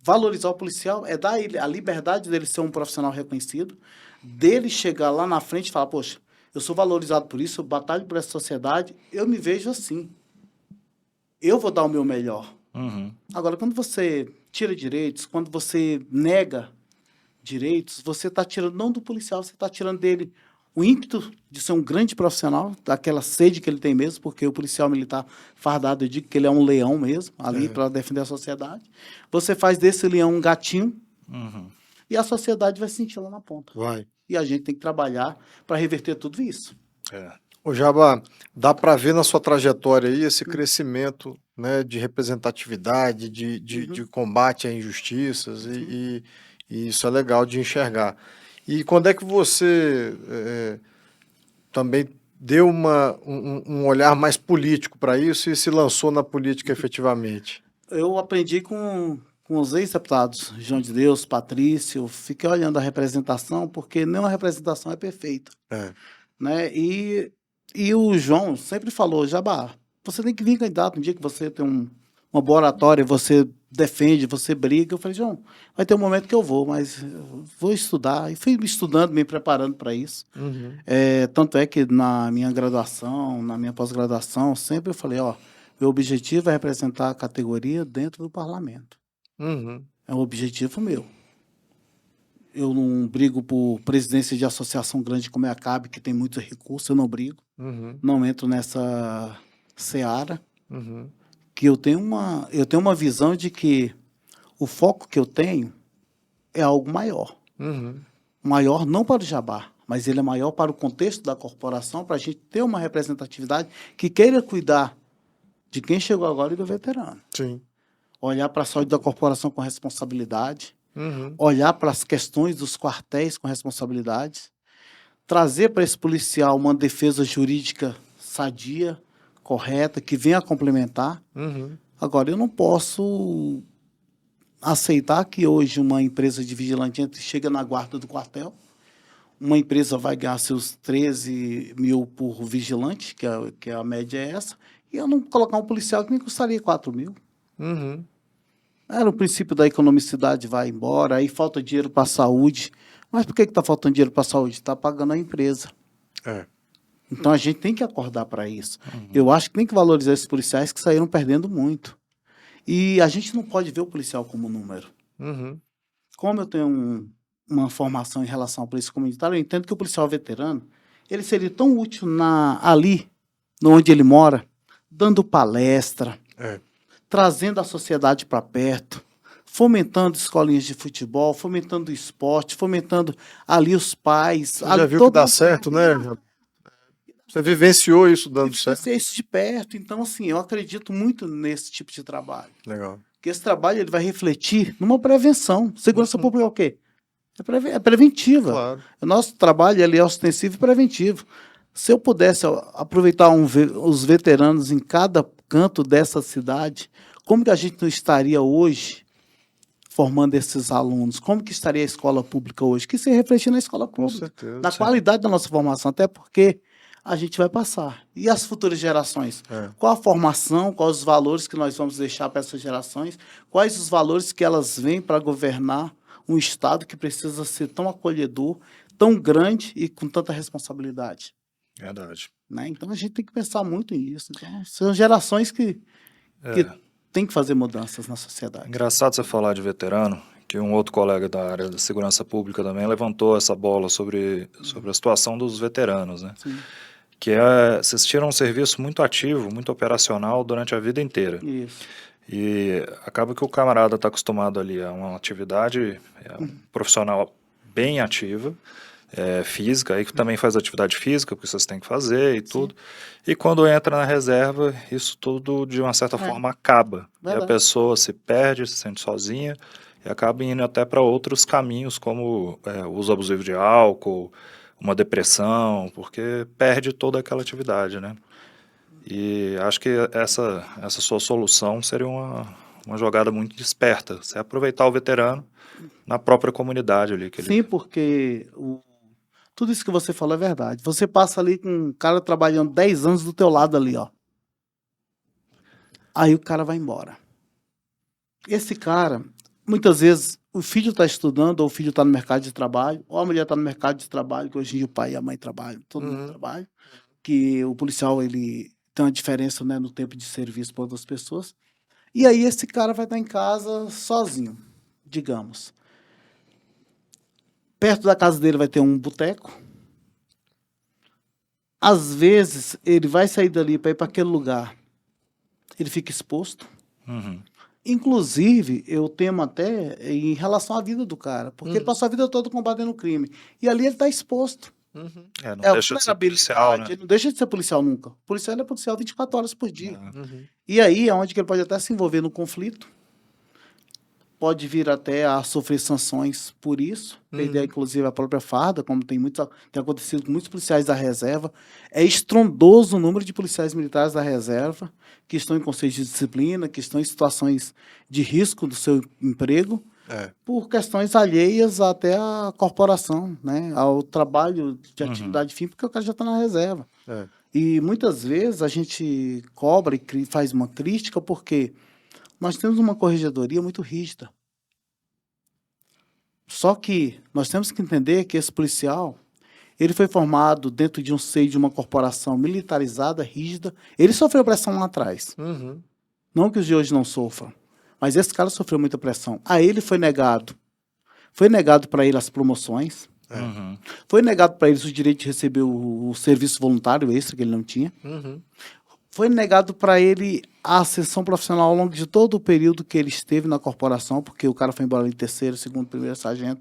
valorizar o policial é dar ele a liberdade dele ser um profissional reconhecido, dele chegar lá na frente e falar, poxa, eu sou valorizado por isso, eu batalho por essa sociedade, eu me vejo assim. Eu vou dar o meu melhor. Uhum. Agora, quando você tira direitos, quando você nega direitos, você está tirando, não do policial, você está tirando dele o ímpeto de ser um grande profissional, daquela sede que ele tem mesmo, porque o policial militar fardado, eu digo que ele é um leão mesmo, ali para defender a sociedade. Você faz desse leão um gatinho Uhum. e a sociedade vai sentir lá na ponta. Vai. E a gente tem que trabalhar para reverter tudo isso. É. Ô Jabá, dá para ver na sua trajetória aí esse crescimento, né, de representatividade, de combate a injustiças, e isso é legal de enxergar. E quando é que você também deu um olhar mais político para isso e se lançou na política efetivamente? Eu aprendi com os ex-deputados, João de Deus, Patrício, fiquei olhando a representação, porque nenhuma representação é perfeita. É. Né? E o João sempre falou, Jabá, você tem que vir candidato um dia que você tem uma boa oratória, você defende, você briga. Eu falei, João, vai ter um momento que eu vou, mas eu vou estudar. E fui estudando, me preparando para isso. Uhum. Tanto é que na minha graduação, na minha pós-graduação, sempre eu falei, ó, meu objetivo é representar a categoria dentro do parlamento. Uhum. É um objetivo meu. Eu não brigo por presidência de associação grande como é a CAB, que tem muitos recursos, eu não brigo. Uhum. Não entro nessa seara. Uhum. Que eu tenho uma visão de que o foco que eu tenho é algo maior. Uhum. Maior não para o Jabá, mas ele é maior para o contexto da corporação, para a gente ter uma representatividade que queira cuidar de quem chegou agora e do veterano. Sim. Olhar para a saúde da corporação com responsabilidade, Uhum. olhar para as questões dos quartéis com responsabilidade, trazer para esse policial uma defesa jurídica sadia, correta, que venha a complementar. Uhum. Agora, eu não posso aceitar que hoje uma empresa de vigilante chega na guarda do quartel, uma empresa vai ganhar seus 13 mil por vigilante, que a média é essa, e eu não colocar um policial que me custaria 4 mil. Uhum. Era o princípio da economicidade, vai embora, aí falta dinheiro para a saúde. Mas por que está faltando dinheiro para a saúde? Está pagando a empresa. É. Então, a gente tem que acordar para isso. Eu acho que tem que valorizar esses policiais que saíram perdendo muito. E a gente não pode ver o policial como número. Uhum. Como eu tenho uma formação em relação à polícia comunitária, eu entendo que o policial veterano, ele seria tão útil ali, onde ele mora, dando palestra, É. trazendo a sociedade para perto, fomentando escolinhas de futebol, fomentando o esporte, fomentando ali os pais. Você já viu que dá certo, né? Você vivenciou isso dando certo. Vivenciar isso de perto. Então, assim, eu acredito muito nesse tipo de trabalho. Legal. Porque esse trabalho ele vai refletir numa prevenção. Segurança pública é o quê? É preventiva. Claro. O nosso trabalho ele é ostensivo e preventivo. Se eu pudesse aproveitar os veteranos em cada canto dessa cidade, como que a gente não estaria hoje formando esses alunos? Como que estaria a escola pública hoje? Que se refletir na escola Com pública, certeza. na qualidade da nossa formação, até porque a gente vai passar. E as futuras gerações? É. Qual a formação, quais os valores que nós vamos deixar para essas gerações? Quais os valores que elas vêm para governar um Estado que precisa ser tão acolhedor, tão grande e com tanta responsabilidade? Verdade. Né? Então, a gente tem que pensar muito nisso. Então, são gerações que têm que fazer mudanças na sociedade. Engraçado você falar de veterano, que um outro colega da área da segurança pública também levantou essa bola sobre a situação dos veteranos, né? Sim. Que vocês tiram um serviço muito ativo, muito operacional durante a vida inteira. Isso. E acaba que o camarada está acostumado ali a uma atividade profissional bem ativa, física, aí que também faz atividade física, porque vocês têm que fazer e tudo. E quando entra na reserva, isso tudo de uma certa forma acaba. E a Verdade. pessoa se perde, se sente sozinha e acaba indo até para outros caminhos, como o uso abusivo de álcool, uma depressão, porque perde toda aquela atividade, né? E acho que essa sua solução seria uma jogada muito esperta. Você aproveitar o veterano na própria comunidade ali. Sim, porque tudo isso que você falou é verdade. Você passa ali com um cara trabalhando 10 anos do teu lado ali, ó. Aí o cara vai embora. Esse cara, muitas vezes, o filho está estudando, ou o filho está no mercado de trabalho, ou a mulher está no mercado de trabalho, que hoje em dia o pai e a mãe trabalham, todo mundo trabalha, que o policial, ele tem uma diferença, né, no tempo de serviço para outras pessoas. E aí esse cara vai estar em casa sozinho, digamos. Perto da casa dele vai ter um boteco. Às vezes, ele vai sair dali para ir para aquele lugar. Ele fica exposto. Uhum. Inclusive, eu temo até em relação à vida do cara, porque ele passou a vida toda combatendo o crime. E ali ele está exposto. Não É deixa de ser policial, né? Ele não deixa de ser policial nunca. O policial ele é policial 24 horas por dia. Uhum. E aí é onde que ele pode até se envolver no conflito. Pode vir até a sofrer sanções por isso, perder inclusive a própria farda, como tem acontecido com muitos policiais da reserva. É estrondoso o número de policiais militares da reserva que estão em conselhos de disciplina, que estão em situações de risco do seu emprego, por questões alheias até à corporação, né, ao trabalho de atividade fim, porque o cara já está na reserva. E muitas vezes a gente cobra e faz uma crítica porque nós temos uma corregedoria muito rígida. Só que nós temos que entender que esse policial, ele foi formado dentro de um seio de uma corporação militarizada, rígida. Ele sofreu pressão lá atrás. Não que os de hoje não sofram. Mas esse cara sofreu muita pressão. A ele foi negado. Foi negado para ele as promoções. Foi negado para ele o direito de receber o serviço voluntário extra, que ele não tinha. Foi negado para ele a ascensão profissional ao longo de todo o período que ele esteve na corporação, porque o cara foi embora em terceiro, segundo, primeiro sargento,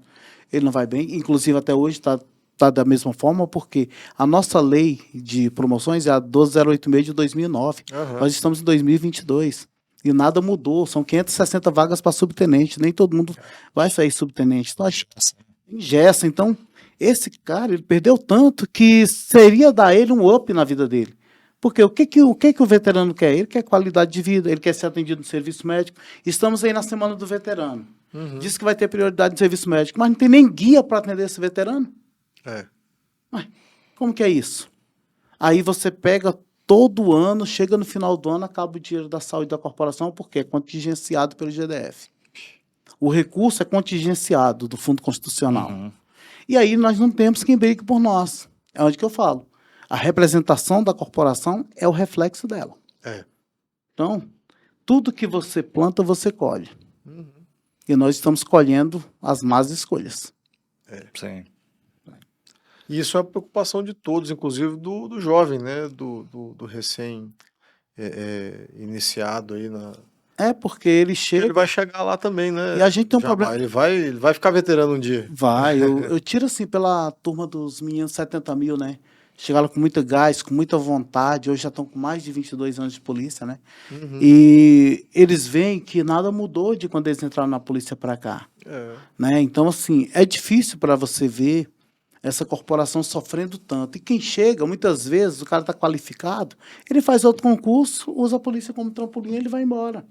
ele não vai bem. Inclusive, até hoje está da mesma forma, porque a nossa lei de promoções é a 12086 de 2009. Nós estamos em 2022 e nada mudou. São 560 vagas para subtenente. Nem todo mundo vai sair subtenente. Então, engessa. Então, esse cara, ele perdeu tanto que seria dar ele um up na vida dele. Porque o que o veterano quer? Ele quer qualidade de vida, ele quer ser atendido no serviço médico. Estamos aí na Semana do Veterano. Diz que vai ter prioridade no serviço médico, mas não tem nem guia para atender esse veterano. Mas como que é isso? Aí você pega todo ano, chega no final do ano, acaba o dinheiro da saúde da corporação, porque é contingenciado pelo GDF. O recurso é contingenciado do Fundo Constitucional. E aí nós não temos quem brigue por nós. É onde que eu falo. A representação da corporação é o reflexo dela. Então, tudo que você planta, você colhe. E nós estamos colhendo as más escolhas. Sim. E isso é uma preocupação de todos, inclusive do jovem, né? Do recém iniciado aí na... Porque ele chega... Ele vai chegar lá também, né? E a gente tem um problema... Ele vai ficar veterano um dia. Vai. Eu tiro assim pela turma dos meninos 70 mil, né? Chegaram com muito gás, com muita vontade. Hoje já estão com mais de 22 anos de polícia, né? E eles veem que nada mudou de quando eles entraram na polícia para cá. Né? Então, assim, é difícil para você ver essa corporação sofrendo tanto. E quem chega, muitas vezes, o cara está qualificado, ele faz outro concurso, usa a polícia como trampolim e ele vai embora.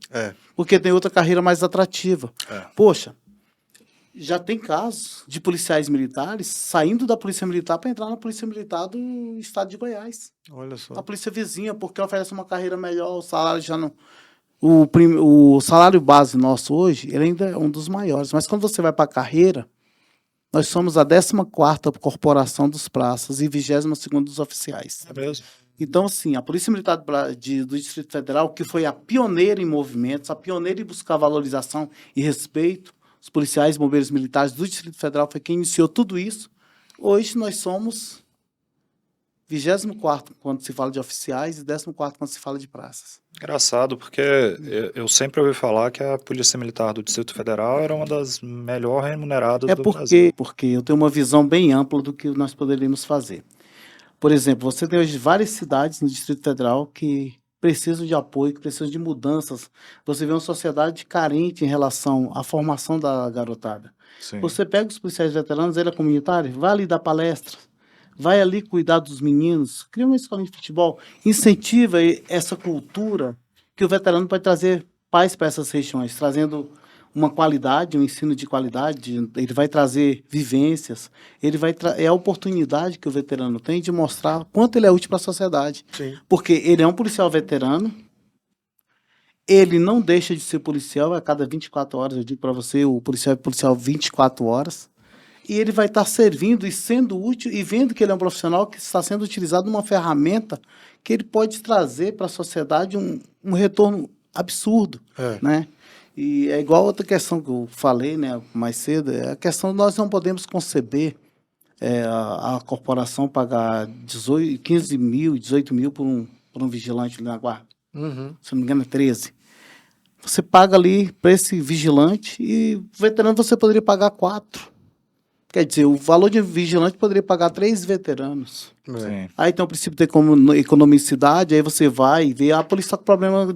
Porque tem outra carreira mais atrativa. Poxa, já tem casos de policiais militares saindo da polícia militar para entrar na polícia militar do estado de Goiás. Olha só. A polícia vizinha, porque oferece uma carreira melhor, o salário já não... O salário base nosso hoje, ele ainda é um dos maiores. Mas quando você vai para a carreira, nós somos a 14ª corporação dos praças e 22ª dos oficiais. É mesmo? Então, assim, a Polícia Militar do Distrito Federal, que foi a pioneira em movimentos, a pioneira em buscar valorização e respeito, os policiais, bombeiros militares do Distrito Federal foi quem iniciou tudo isso. Hoje nós somos 24º quando se fala de oficiais e 14º quando se fala de praças. Engraçado, porque eu sempre ouvi falar que a Polícia Militar do Distrito Federal era uma das melhor remuneradas É do Brasil. porque eu tenho uma visão bem ampla do que nós poderíamos fazer. Por exemplo, você tem hoje várias cidades no Distrito Federal que precisam de apoio, que precisam de mudanças. Você vê uma sociedade carente em relação à formação da garotada. Sim. Você pega os policiais veteranos, ele é comunitário, vai ali dar palestras, vai ali cuidar dos meninos, cria uma escola de futebol, incentiva essa cultura que o veterano pode trazer paz para essas regiões, trazendo uma qualidade, um ensino de qualidade, ele vai trazer vivências, é a oportunidade que o veterano tem de mostrar quanto ele é útil para a sociedade. Sim. Porque ele é um policial veterano, ele não deixa de ser policial a cada 24 horas, eu digo para você, o policial é policial 24 horas, e ele vai estar servindo e sendo útil e vendo que ele é um profissional que está sendo utilizado numa ferramenta que ele pode trazer para a sociedade um retorno absurdo, né? E é igual outra questão que eu falei, né, mais cedo, é a questão de nós não podemos conceber a corporação pagar 15 mil, 18 mil por um vigilante ali na guarda. Uhum. Se não me engano é 13. Você paga ali para esse vigilante e o veterano você poderia pagar 4. Quer dizer, o valor de um vigilante poderia pagar 3 veteranos. Sim. Aí tem o princípio de economicidade, aí você vai ver, a polícia está com problema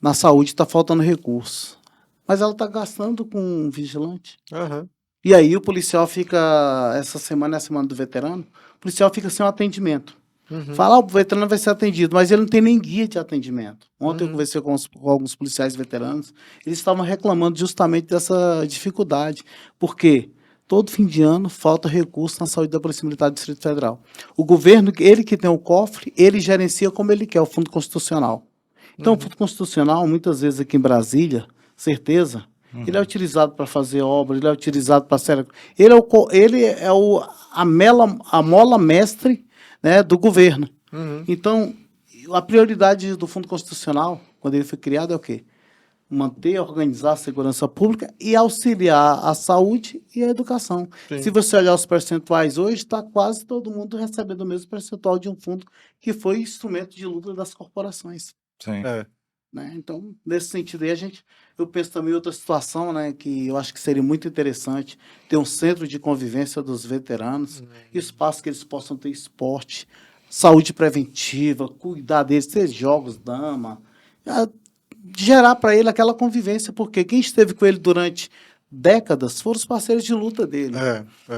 na saúde, está faltando recurso. Mas ela está gastando com um vigilante. Uhum. E aí o policial fica, essa semana é a semana do veterano, o policial fica sem um atendimento. Uhum. Fala, o veterano vai ser atendido, mas ele não tem nem guia de atendimento. Ontem eu conversei com alguns policiais veteranos, eles estavam reclamando justamente dessa dificuldade, porque todo fim de ano falta recurso na saúde da Polícia Militar do Distrito Federal. O governo, ele que tem o cofre, ele gerencia como ele quer, o Fundo Constitucional. Então, o Fundo Constitucional, muitas vezes aqui em Brasília, certeza, ele é utilizado para fazer obra, ele é utilizado para ser... Ele é a mola mestre, né, do governo. Uhum. Então, a prioridade do Fundo Constitucional, quando ele foi criado, é o quê? Manter, organizar a segurança pública e auxiliar a saúde e a educação. Sim. Se você olhar os percentuais hoje, está quase todo mundo recebendo o mesmo percentual de um fundo que foi instrumento de lucro das corporações. Sim. Né? Então, nesse sentido aí, eu penso também em outra situação, né, que eu acho que seria muito interessante, ter um centro de convivência dos veteranos, espaço que eles possam ter esporte, saúde preventiva, cuidar deles, ter jogos, dama, gerar para ele aquela convivência, porque quem esteve com ele durante décadas foram os parceiros de luta dele.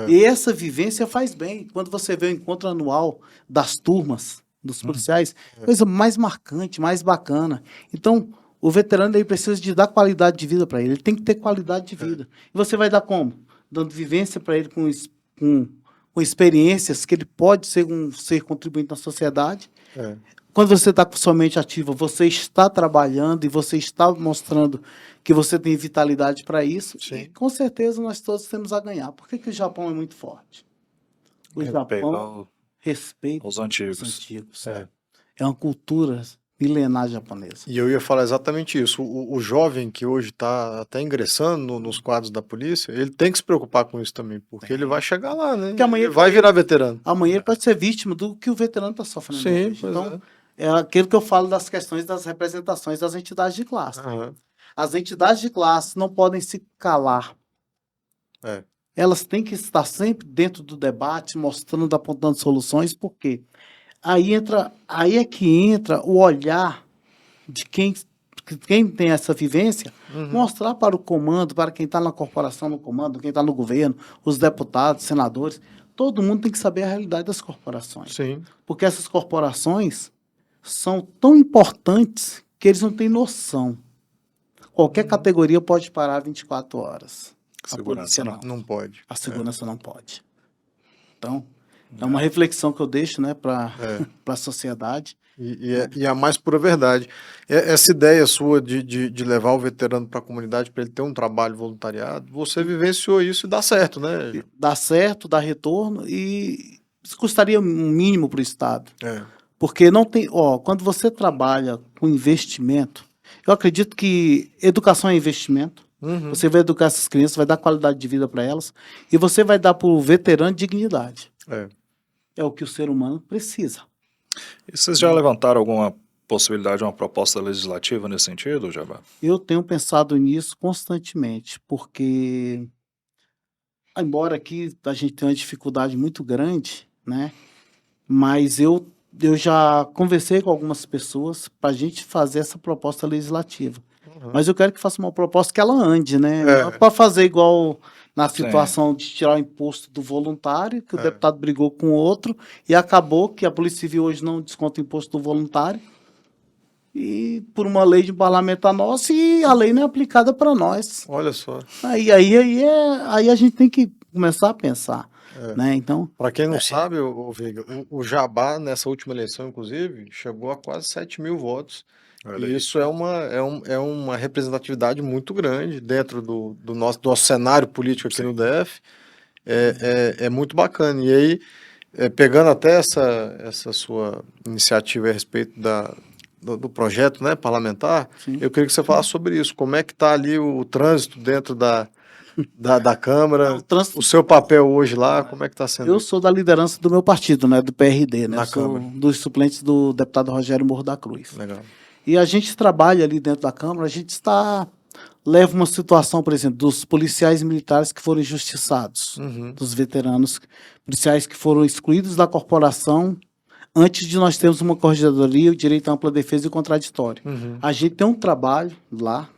E essa vivência faz bem. Quando você vê o encontro anual das turmas, dos policiais, coisa mais marcante, mais bacana. Então, o veterano ele precisa de dar qualidade de vida para ele. Ele tem que ter qualidade de vida. E você vai dar como? Dando vivência para ele com experiências que ele pode ser um ser contribuinte na sociedade. Quando você está com sua mente ativa, você está trabalhando e você está mostrando que você tem vitalidade para isso. Sim. E, com certeza, nós todos temos a ganhar. Por que o Japão é muito forte? O Japão respeita os antigos. os antigos. É uma cultura milenar japonesa. E eu ia falar exatamente isso. O jovem que hoje está até ingressando nos quadros da polícia, ele tem que se preocupar com isso também, porque ele vai chegar lá, né? Porque amanhã Ele vai virar veterano. Amanhã ele pode ser vítima do que o veterano está sofrendo. Sim, hoje. pois Então, é aquilo que eu falo das questões das representações das entidades de classe. Aham. As entidades de classe não podem se calar. Elas têm que estar sempre dentro do debate, mostrando, apontando soluções, porque aí é que entra o olhar de quem tem essa vivência, mostrar para o comando, para quem está na corporação, no comando, quem está no governo, os deputados, senadores, todo mundo tem que saber a realidade das corporações. Sim. Porque essas corporações são tão importantes que eles não têm noção. Qualquer categoria pode parar 24 horas. A polícia não. Não pode. A segurança não pode. Então, é uma reflexão que eu deixo, né, para a sociedade. E a mais pura verdade. Essa ideia sua de levar o veterano para a comunidade para ele ter um trabalho voluntariado, você vivenciou isso e dá certo, né? Dá certo, dá retorno e isso custaria um mínimo para o Estado. Porque não tem... quando você trabalha com investimento, eu acredito que educação é investimento. Você vai educar essas crianças, vai dar qualidade de vida para elas e você vai dar para o veterano dignidade. é o que o ser humano precisa. E vocês já levantaram alguma possibilidade de uma proposta legislativa nesse sentido, Jabá? Eu tenho pensado nisso constantemente, porque, embora aqui a gente tenha uma dificuldade muito grande, né? Mas eu já conversei com algumas pessoas para a gente fazer essa proposta legislativa. Mas eu quero que faça uma proposta que ela ande, né? Não é para fazer igual na situação de tirar o imposto do voluntário, que o deputado brigou com o outro, e acabou que a Polícia Civil hoje não desconta o imposto do voluntário, e por uma lei de parlamentar nossa, e a lei não é aplicada para nós. Olha só. Aí a gente tem que começar a pensar. Né? Então, para quem não sabe, Veiga, o Jabá, nessa última eleição, inclusive, chegou a quase 7 mil votos. E isso é uma representatividade muito grande dentro do nosso cenário político aqui no DF. É muito bacana. E aí, pegando até essa sua iniciativa a respeito do projeto, né, parlamentar, eu queria que você falasse sobre isso. Como é que está ali o trânsito dentro da Câmara, o seu papel hoje lá, como é que está sendo? Eu sou da liderança do meu partido, né, do PRD, né? Na Eu sou Câmara. dos suplentes do deputado Rogério Morro da Cruz. Legal. E a gente trabalha ali dentro da Câmara, a gente leva uma situação, por exemplo, dos policiais militares que foram injustiçados, dos veteranos, policiais que foram excluídos da corporação, antes de nós termos uma corregedoria, o direito à ampla defesa e contraditório. A gente tem um trabalho lá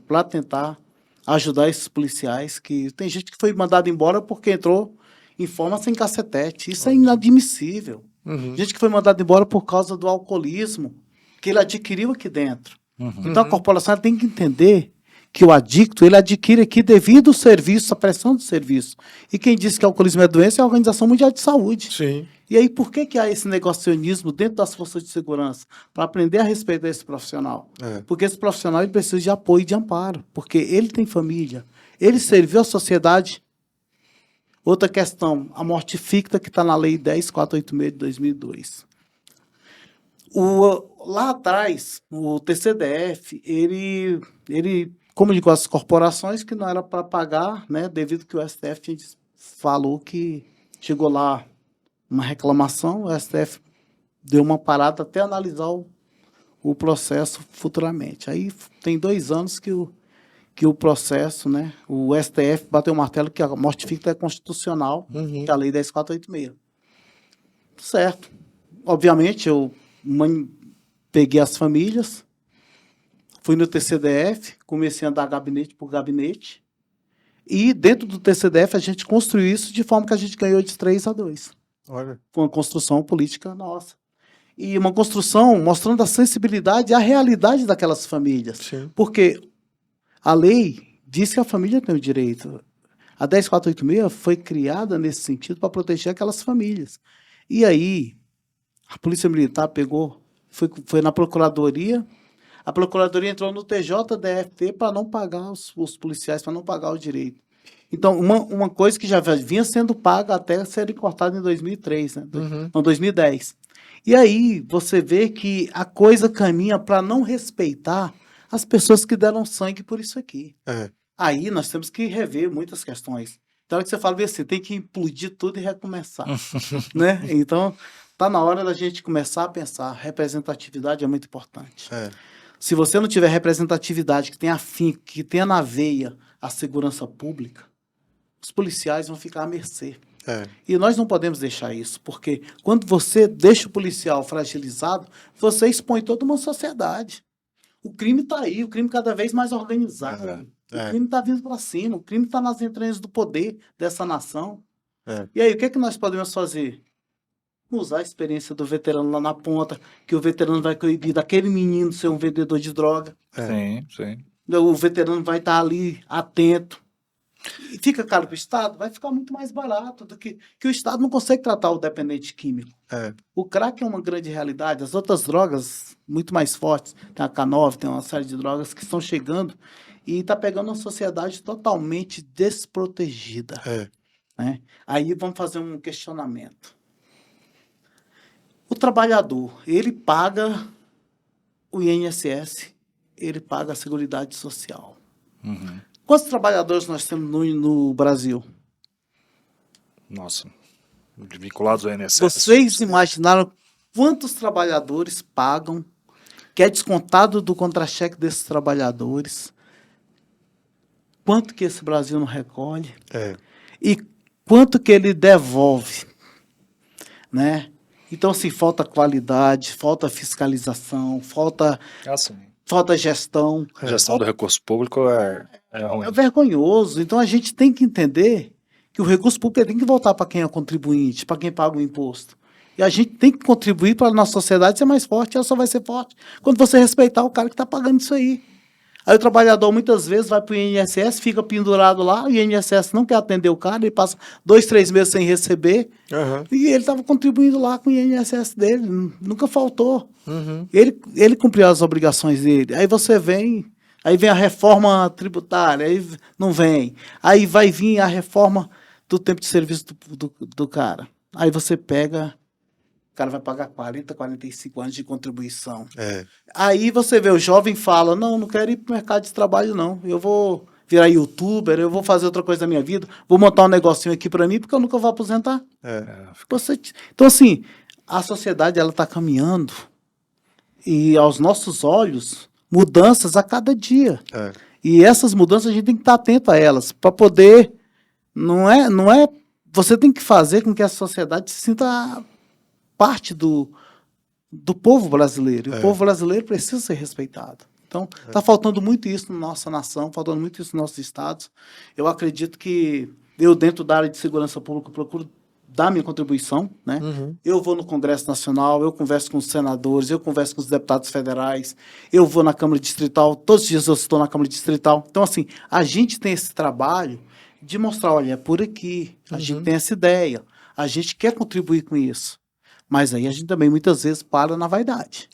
para tentar ajudar esses policiais, que tem gente que foi mandada embora porque entrou em forma sem cacetete. Isso é inadmissível. Gente que foi mandada embora por causa do alcoolismo que ele adquiriu aqui dentro. Então a corporação tem que entender que o adicto, ele adquire aqui devido ao serviço, à pressão do serviço. E quem disse que alcoolismo é doença é a Organização Mundial de Saúde. Sim. E aí, por que há esse negacionismo dentro das forças de segurança? Para aprender a respeitar esse profissional. Porque esse profissional ele precisa de apoio e de amparo. Porque ele tem família. Ele serviu à sociedade. Outra questão, a morte ficta que está na Lei 10.486 de 2002. Lá atrás, o TCDF, ele comunicou às corporações que não era para pagar, né, devido que o STF falou que chegou lá uma reclamação, o STF deu uma parada até analisar o processo futuramente. Aí tem 2 anos que o processo, né, o STF bateu o martelo que a morte ficta é constitucional, que é a Lei 10.486. Certo. Obviamente, eu peguei as famílias, fui no TCDF, comecei a andar gabinete por gabinete, e dentro do TCDF a gente construiu isso de forma que a gente ganhou de 3-2. Olha. Foi uma construção política nossa. E uma construção mostrando a sensibilidade e a realidade daquelas famílias. Sim. Porque a lei diz que a família tem o direito. A 10.486 foi criada nesse sentido para proteger aquelas famílias. E aí, a Polícia Militar foi na Procuradoria, a Procuradoria entrou no TJDFT para não pagar os policiais, para não pagar o direito. Então, uma coisa que já vinha sendo paga até ser cortada em 2003, né? Não, 2010. E aí, você vê que a coisa caminha para não respeitar as pessoas que deram sangue por isso aqui. Aí, nós temos que rever muitas questões. Então, que você fala assim, tem que implodir tudo e recomeçar. Né? Então, está na hora da gente começar a pensar. Representatividade é muito importante. Se você não tiver representatividade, que tenha na veia a segurança pública, os policiais vão ficar à mercê. E nós não podemos deixar isso, porque quando você deixa o policial fragilizado, você expõe toda uma sociedade. O crime está aí, o crime cada vez mais organizado. O crime está vindo para cima, o crime está nas entranhas do poder dessa nação. E aí, o que é que nós podemos fazer? Usar a experiência do veterano lá na ponta, que o veterano vai coibir daquele menino ser um vendedor de droga. Sim, sim. O veterano vai estar ali atento. E fica caro para o Estado? Vai ficar muito mais barato do que o Estado não consegue tratar o dependente químico. O crack é uma grande realidade. As outras drogas, muito mais fortes, tem a K9, tem uma série de drogas que estão chegando e está pegando uma sociedade totalmente desprotegida. Né? Aí vamos fazer um questionamento. O trabalhador, ele paga o INSS, ele paga a Seguridade Social. Quantos trabalhadores nós temos no Brasil? Nossa, vinculados ao INSS. Vocês imaginaram quantos trabalhadores pagam, que é descontado do contra-cheque desses trabalhadores? Quanto que esse Brasil não recolhe? E quanto que ele devolve? Né? Então, assim, falta qualidade, falta fiscalização, falta gestão. A gestão do recurso público é ruim. É vergonhoso. Então, a gente tem que entender que o recurso público tem que voltar para quem é contribuinte, para quem paga o imposto. E a gente tem que contribuir para a nossa sociedade ser mais forte. Ela só vai ser forte quando você respeitar o cara que está pagando isso aí. Aí o trabalhador muitas vezes vai para o INSS, fica pendurado lá, o INSS não quer atender o cara, ele passa 2, 3 meses sem receber, e ele estava contribuindo lá com o INSS dele, nunca faltou. Ele cumpriu as obrigações dele. Aí você vem, aí vem a reforma tributária, aí não vem. Aí vai vir a reforma do tempo de serviço do cara. Aí você pega... O cara vai pagar 40, 45 anos de contribuição. Aí você vê, o jovem fala, não quero ir para o mercado de trabalho, não. Eu vou virar youtuber, eu vou fazer outra coisa da minha vida, vou montar um negocinho aqui para mim, porque eu nunca vou aposentar. Então, assim, a sociedade ela está caminhando e, aos nossos olhos, mudanças a cada dia. E essas mudanças a gente tem que estar atento a elas, para poder... Não é... Você tem que fazer com que a sociedade se sinta... parte do povo brasileiro. E o povo brasileiro precisa ser respeitado. Então, está faltando muito isso na nossa nação, faltando muito isso nos nossos estados. Eu acredito que eu, dentro da área de segurança pública, procuro dar minha contribuição. Né? Eu vou no Congresso Nacional, eu converso com os senadores, eu converso com os deputados federais, eu vou na Câmara Distrital, todos os dias eu estou na Câmara Distrital. Então, assim, a gente tem esse trabalho de mostrar, olha, é por aqui, a gente tem essa ideia, a gente quer contribuir com isso. Mas aí a gente também muitas vezes para na vaidade.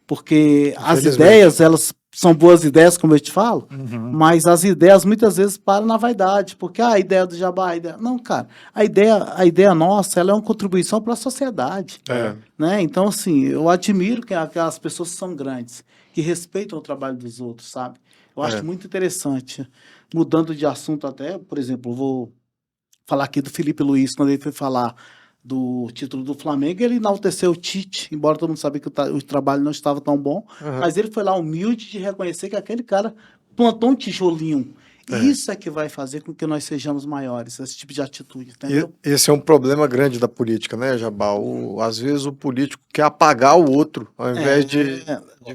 Porque as ideias, elas são boas ideias, como eu te falo, mas as ideias muitas vezes param na vaidade. Porque a ideia do Jabá... Não, cara, a ideia nossa, ela é uma contribuição para a sociedade. Né? Então, assim, eu admiro que aquelas pessoas que são grandes, que respeitam o trabalho dos outros, sabe? Eu acho muito interessante. Mudando de assunto até, por exemplo, eu vou falar aqui do Felipe Luiz, quando ele foi falar do título do Flamengo, ele enalteceu o Tite, embora todo mundo sabia que o trabalho não estava tão bom, mas ele foi lá humilde de reconhecer que aquele cara plantou um tijolinho. Isso é que vai fazer com que nós sejamos maiores, esse tipo de atitude, entendeu? Esse é um problema grande da política, né, Jabá? Às vezes o político quer apagar o outro, ao invés de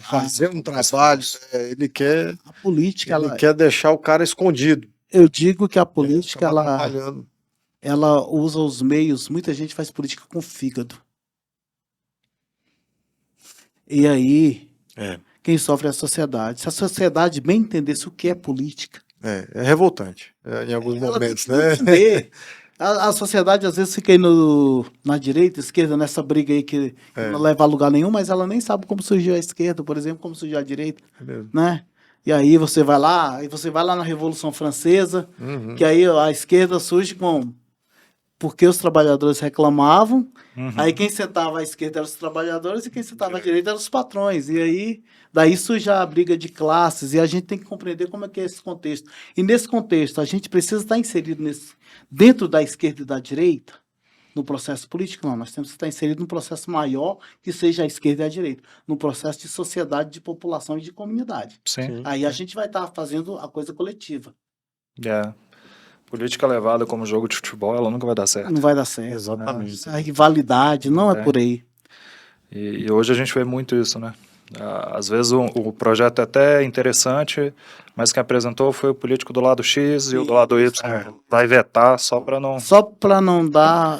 fazer um trabalho, ele quer, a política, ele quer deixar o cara escondido. Eu digo que a política, ela usa os meios, muita gente faz política com fígado. E aí, quem sofre é a sociedade. Se a sociedade bem entendesse o que é política... É revoltante, em alguns momentos, né? A sociedade às vezes fica aí na direita, esquerda, nessa briga aí que não leva a lugar nenhum, mas ela nem sabe como surgiu a esquerda, por exemplo, como surgiu a direita, né? E aí você vai lá na Revolução Francesa, que aí a esquerda surge porque os trabalhadores reclamavam, aí quem sentava à esquerda eram os trabalhadores e quem sentava à direita eram os patrões. E aí, daí surge a briga de classes e a gente tem que compreender como é que é esse contexto. E nesse contexto, a gente precisa estar inserido dentro da esquerda e da direita, no processo político, não. Nós temos que estar inserido num processo maior que seja a esquerda e a direita, num processo de sociedade, de população e de comunidade. Aí a gente vai estar fazendo a coisa coletiva. Política levada como jogo de futebol, ela nunca vai dar certo. Não vai dar certo. Exatamente. A rivalidade não é por aí. E hoje a gente vê muito isso, né? Às vezes o projeto é até interessante, mas quem apresentou foi o político do lado X e o do lado Y vai vetar só para não... Só para não dar...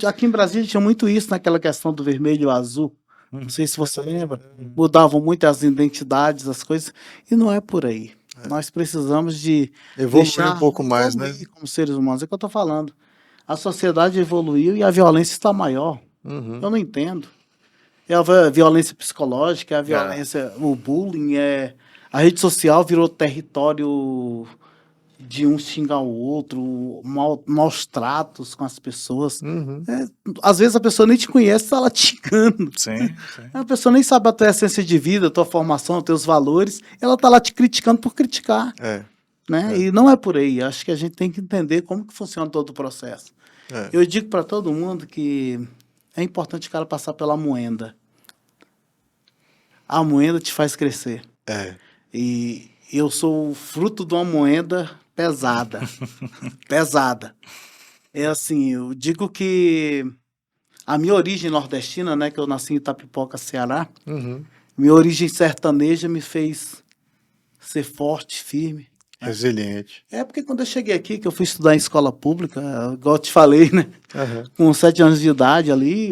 Aqui em Brasília tinha muito isso naquela questão do vermelho e o azul. Não sei se você lembra. Mudavam muito as identidades, as coisas, e não é por aí. Nós precisamos de evoluir um pouco mais, né? Como seres humanos, é o que eu estou falando. A sociedade evoluiu e a violência está maior. Eu não entendo. É a violência psicológica, é a violência, o bullying, a rede social virou território de um xingar o outro, maus tratos com as pessoas. Às vezes a pessoa nem te conhece, está lá te xingando. Sim. A pessoa nem sabe a tua essência de vida, a tua formação, os teus valores, ela está lá te criticando por criticar. Né? E não é por aí. Acho que a gente tem que entender como que funciona todo o processo. É. Eu digo para todo mundo que é importante o cara passar pela moenda. A moenda te faz crescer. É. E eu sou o fruto de uma moenda pesada. Pesada. É assim, eu digo que a minha origem nordestina, né, que eu nasci em Itapipoca, Ceará, Uhum. minha origem sertaneja me fez ser forte, firme. Resiliente. É porque quando eu cheguei aqui, que eu fui estudar em escola pública, igual eu te falei, né, Aham. com 7 anos de idade ali,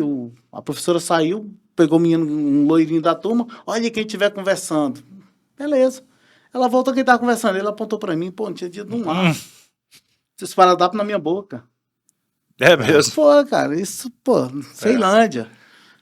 a professora saiu, pegou o menino, um loirinho da turma, olha quem estiver conversando. Beleza. Ela voltou quem estava conversando, ele apontou para mim, pô, não tinha dia de um ar. Esse esparadrapo na minha boca. É mesmo? Pô, cara, isso, pô, Ceilândia.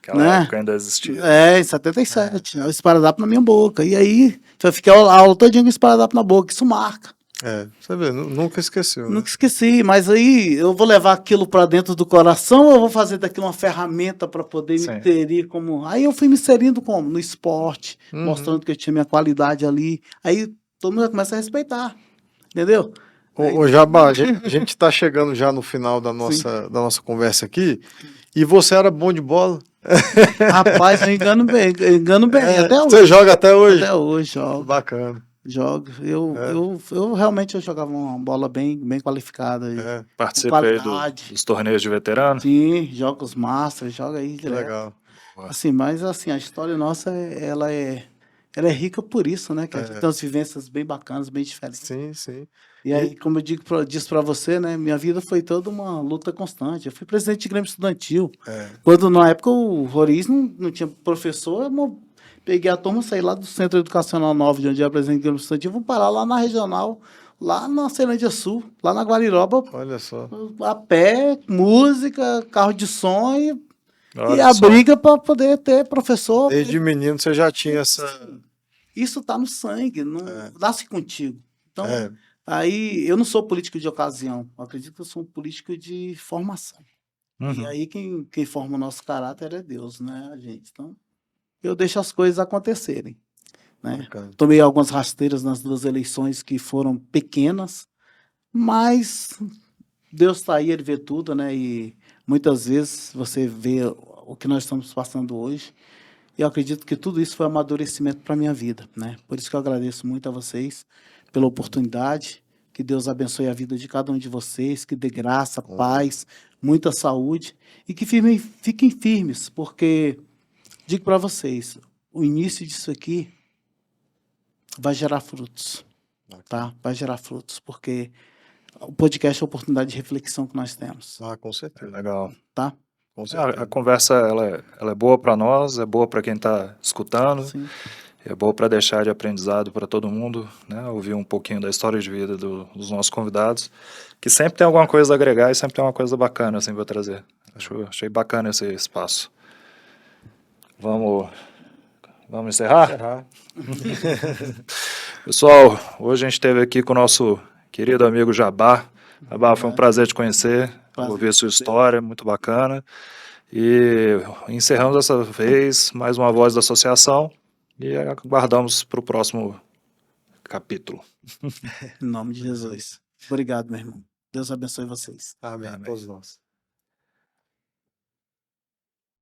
Aquela né? época ainda existia. É, em 77. O esparadrapo na minha boca. E aí, eu fiquei a aula todinha com o esparadrapo na boca. Isso marca. É, você vê, nunca esqueceu. Né? Nunca esqueci, mas aí eu vou levar aquilo para dentro do coração ou eu vou fazer daquilo uma ferramenta para poder me Sim. inserir como. Aí eu fui me inserindo como? No esporte, mostrando que eu tinha minha qualidade ali. Aí todo mundo começa a respeitar. Entendeu? Ô Jabá, a gente está chegando já no final da nossa conversa aqui. E você era bom de bola? Rapaz, eu engano bem, até hoje. Você joga até hoje? Até hoje, jogo. Bacana. Jogo. Eu realmente eu jogava uma bola bem qualificada. É, Participa aí qualidade. dos torneios de veterano? Sim, joga os Masters, joga aí que direto. legal. Assim, mas assim, a história nossa, ela é rica por isso, né? Que a gente tem umas vivências bem bacanas, bem diferentes. Sim, sim. E aí, como eu disse para você, né? Minha vida foi toda uma luta constante. Eu fui presidente de Grêmio Estudantil. Quando na época o Roriz não tinha professor, eu peguei a turma, saí lá do Centro Educacional 9, de onde eu era presidente de Grêmio Estudantil, vou parar lá na regional, lá na Ceilândia Sul, lá na Guariroba, Olha só. a pé, música, carro de som e Olha a só. briga para poder ter professor. Desde menino você já tinha essa. Isso está no sangue, não nasce contigo. Então, É. aí eu não sou político de ocasião, eu acredito que eu sou um político de formação. E aí quem forma o nosso caráter é Deus, né, a gente? Então, eu deixo as coisas acontecerem. Né? Bacana. Tomei algumas rasteiras nas 2 eleições que foram pequenas, mas Deus está aí, Ele vê tudo, né? E muitas vezes você vê o que nós estamos passando hoje. E eu acredito que tudo isso foi amadurecimento para a minha vida, né? Por isso que eu agradeço muito a vocês pela oportunidade. Que Deus abençoe a vida de cada um de vocês, que dê graça, paz, muita saúde e que fiquem firmes, porque digo para vocês, o início disso aqui vai gerar frutos, tá? Vai gerar frutos, porque o podcast é a oportunidade de reflexão que nós temos, Ah, com certeza. Legal. tá? Com certeza. A conversa ela é boa para nós, é boa para quem está escutando, Sim. é boa para deixar de aprendizado para todo mundo, né? Ouvir um pouquinho da história de vida dos nossos convidados, que sempre tem alguma coisa a agregar e sempre tem uma coisa bacana assim para trazer. Achei bacana esse espaço. Vamos encerrar? Pessoal, hoje a gente esteve aqui com o nosso querido amigo Jabá. Jabá, foi um prazer te conhecer, ouvir a sua história, muito bacana. E encerramos dessa vez mais uma Voz da Associação e aguardamos para o próximo capítulo. Em nome de Jesus. Obrigado, meu irmão. Deus abençoe vocês. Amém. Amém. Todos nós.